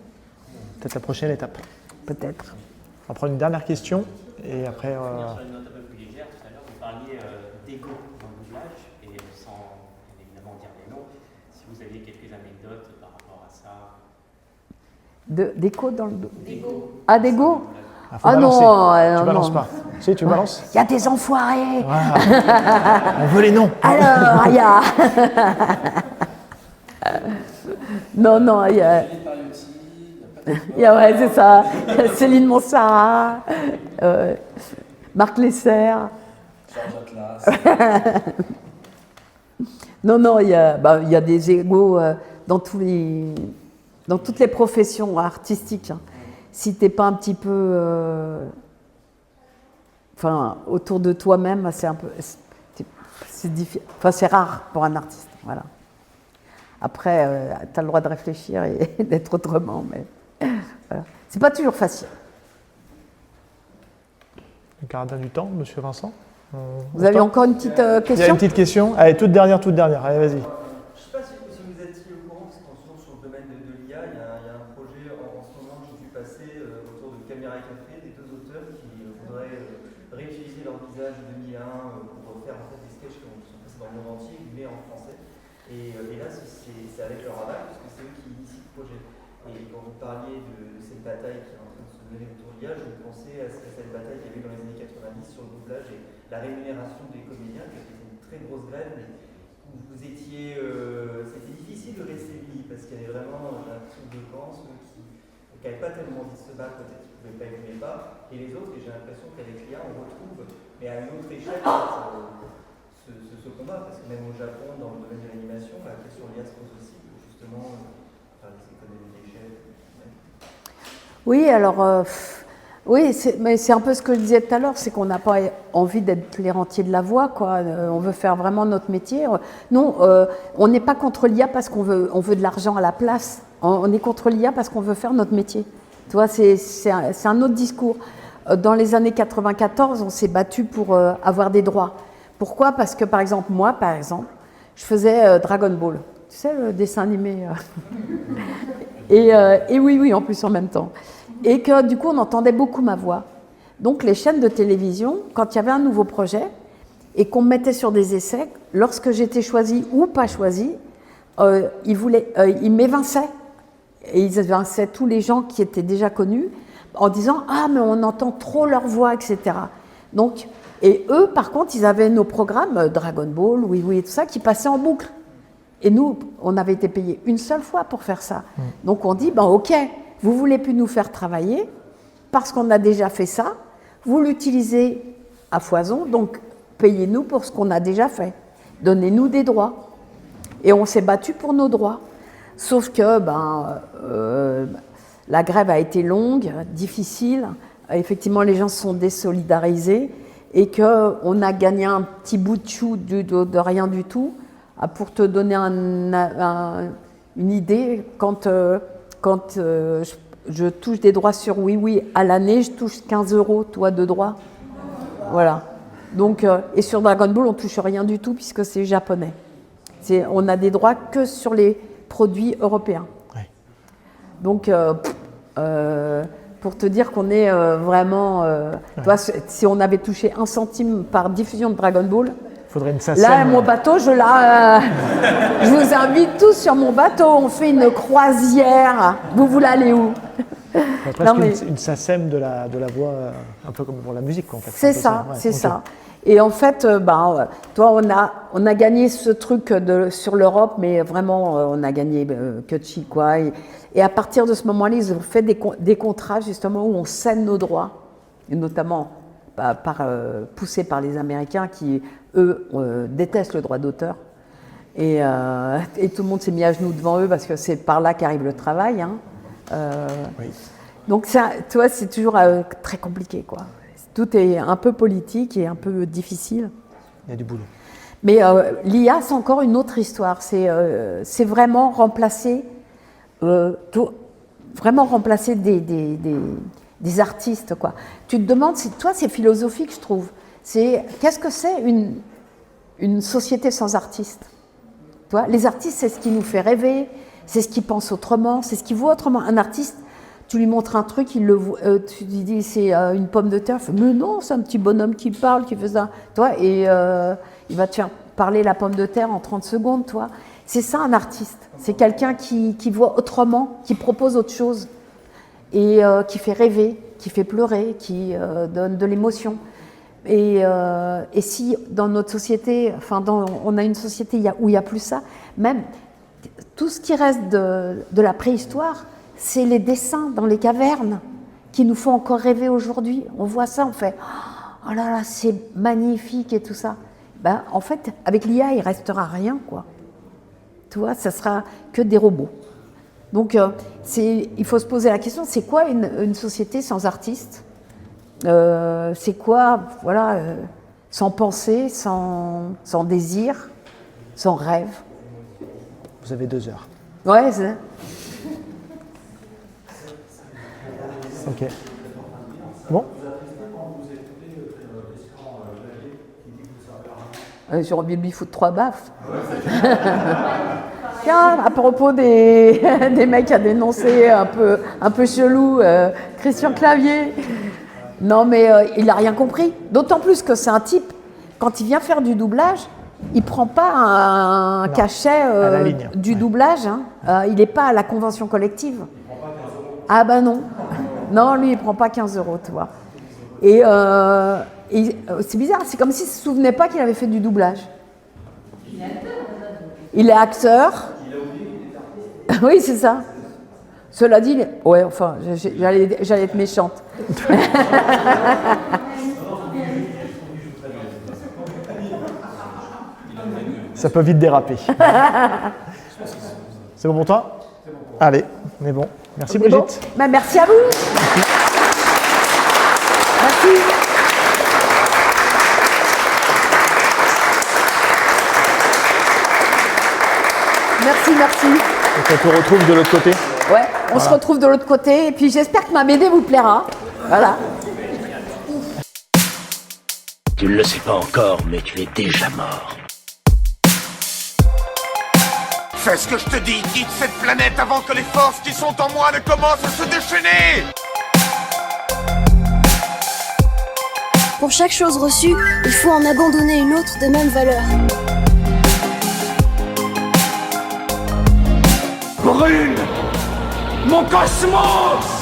Peut-être la prochaine étape. Peut-être. On va prendre une dernière question et après... Sur une note un peu plus légère, tout à l'heure, vous parliez d'égo dans le doublage, et sans évidemment dire des noms, si vous aviez quelques anecdotes par rapport à ça. D'écho dans le... D'égo. Ah, d'égo? Ah non, tu balances non. pas. Si, tu balances. Il y a des enfoirés. Voilà. On veut les noms. Alors, il y a... non, il y a... Ouais, c'est ça. Céline Monsara, Marc Lesser. Non, il y a des égos dans toutes les professions artistiques. Hein. Si t'es pas un petit peu enfin, autour de toi-même, c'est un peu, c'est rare pour un artiste, voilà. Après, tu as le droit de réfléchir et d'être autrement, mais voilà. C'est pas toujours facile. Le gardien du temps, monsieur Vincent. Vous avez encore une petite question? Il y a une petite question. Allez, toute dernière. Allez, vas-y. Je ne sais pas si vous étiez au courant, parce qu'en toujours sur le domaine de l'IA, il y a un projet en ce moment que j'ai vu passer autour de Caméra Café, des deux auteurs qui voudraient réutiliser leur visage 2001 pour faire en fait des sketchs qui sont passés dans le monde entier, mais en français. Et là, c'est avec leur aval, parce que c'est eux qui initient le projet. Et quand vous parliez de cette bataille qui est en train de se mener autour de l'IA, je pensais à cette bataille qu'il y avait dans les années 90 sur le doublage et la rémunération des comédiens, qui était une très grosse grève, mais où vous étiez. C'était difficile de rester unis, parce qu'il y avait vraiment l'impression de camp, ceux qui n'avaient pas tellement envie de se battre, peut-être qu'ils ne pouvaient pas aimer pas, et les autres, et j'ai l'impression qu'avec l'IA, on retrouve, mais à une autre échelle, ce combat, parce que même au Japon, dans le domaine de l'animation, la question de l'IA se pose aussi, justement, faire des économies d'échelle. Oui, alors, oui, mais c'est un peu ce que je disais tout à l'heure, c'est qu'on n'a pas envie d'être les rentiers de la voix, quoi. On veut faire vraiment notre métier. Non, on n'est pas contre l'IA parce qu'on veut de l'argent à la place. On est contre l'IA parce qu'on veut faire notre métier. Tu vois, c'est un autre discours. Dans les années 94, on s'est battu pour avoir des droits. Pourquoi? Parce que, par exemple, moi, je faisais Dragon Ball. Tu sais, le dessin animé. Et oui, en plus en même temps. Et que du coup, on entendait beaucoup ma voix. Donc, les chaînes de télévision, quand il y avait un nouveau projet et qu'on me mettait sur des essais, lorsque j'étais choisie ou pas choisie, ils m'évinçaient. Et ils évinçaient tous les gens qui étaient déjà connus en disant « Ah, mais on entend trop leur voix, etc. » Donc, et eux, par contre, ils avaient nos programmes, Dragon Ball, oui, et tout ça, qui passaient en boucle. Et nous, on avait été payés une seule fois pour faire ça. Donc on dit, ok, vous ne voulez plus nous faire travailler parce qu'on a déjà fait ça, vous l'utilisez à foison, donc payez-nous pour ce qu'on a déjà fait. Donnez-nous des droits. Et on s'est battu pour nos droits. Sauf que la grève a été longue, difficile. Effectivement, les gens se sont désolidarisés et qu'on a gagné un petit bout de chou de rien du tout. Pour te donner une idée, quand je touche des droits sur Oui à l'année, je touche 15 € toi de droits. Voilà. Donc, et sur Dragon Ball, on ne touche rien du tout puisque c'est japonais. On a des droits que sur les produits européens. Ouais. Donc, pour te dire qu'on est vraiment... toi, si on avait touché 1 centime par diffusion de Dragon Ball... Faudrait une SACEM. Là, mon bateau, je vous invite tous sur mon bateau. On fait une croisière. Vous voulez aller où? Presque une SACEM de la voix, un peu comme pour la musique, en fait. C'est ça, c'est ça. Et en fait, toi, on a gagné ce truc sur l'Europe, mais vraiment, on a gagné que chi, quoi. Et à partir de ce moment-là, ils ont fait des contrats, justement, où on cède nos droits, et notamment poussés par les Américains qui, eux, détestent le droit d'auteur. Et tout le monde s'est mis à genoux devant eux parce que c'est par là qu'arrive le travail. Hein. Oui. Donc, ça, tu vois, c'est toujours très compliqué, quoi. Tout est un peu politique et un peu difficile. Il y a du boulot. Mais l'IA, c'est encore une autre histoire. C'est vraiment remplacer, des artistes, quoi. Tu te demandes, toi, c'est philosophique, je trouve. Qu'est-ce que c'est une société sans artistes? Toi, les artistes, c'est ce qui nous fait rêver, c'est ce qui pense autrement, c'est ce qui voit autrement. Un artiste, tu lui montres un truc, il le voit, tu lui dis c'est une pomme de terre, il fait, mais non, c'est un petit bonhomme qui parle, qui fait ça, toi, et il va te faire parler la pomme de terre en 30 secondes, toi. C'est ça un artiste, c'est quelqu'un qui voit autrement, qui propose autre chose, et qui fait rêver, qui fait pleurer, qui donne de l'émotion. Et si dans notre société, on a une société où il n'y a plus ça, même tout ce qui reste de la préhistoire, c'est les dessins dans les cavernes qui nous font encore rêver aujourd'hui. On voit ça, on fait « Oh là là, c'est magnifique » et tout ça. En fait, avec l'IA, il ne restera rien, quoi. Tu vois, ça sera que des robots. Donc, il faut se poser la question, c'est quoi une société sans artistes? C'est quoi, voilà, sans pensée, sans désir, sans rêve. Vous avez 2 heures. Ouais, c'est... Ok. Bon. Sur Bible, il faut 3 baffes. Tiens, à propos des mecs à dénoncer un peu chelou, Christian Clavier. Non, mais il n'a rien compris. D'autant plus que c'est un type, quand il vient faire du doublage, il ne prend pas un cachet du doublage. Hein. Il n'est pas à la convention collective. Ah ben non. Non, lui, il ne prend pas 15 €, tu vois. Et c'est bizarre, c'est comme s'il ne se souvenait pas qu'il avait fait du doublage. Il est acteur. Oui, c'est ça. Cela dit, ouais, enfin, j'allais être méchante. Ça peut vite déraper. C'est bon pour toi? Allez, on est bon. Merci Brigitte. Bon. Bah, merci à vous. Merci. Merci. Donc on te retrouve de l'autre côté? Ouais, on se retrouve de l'autre côté. Et puis j'espère que ma BD vous plaira. Voilà. Tu ne le sais pas encore, mais tu es déjà mort. Fais ce que je te dis, quitte cette planète avant que les forces qui sont en moi ne commencent à se déchaîner. Pour chaque chose reçue, il faut en abandonner une autre de même valeur. Brûle mon cosmos!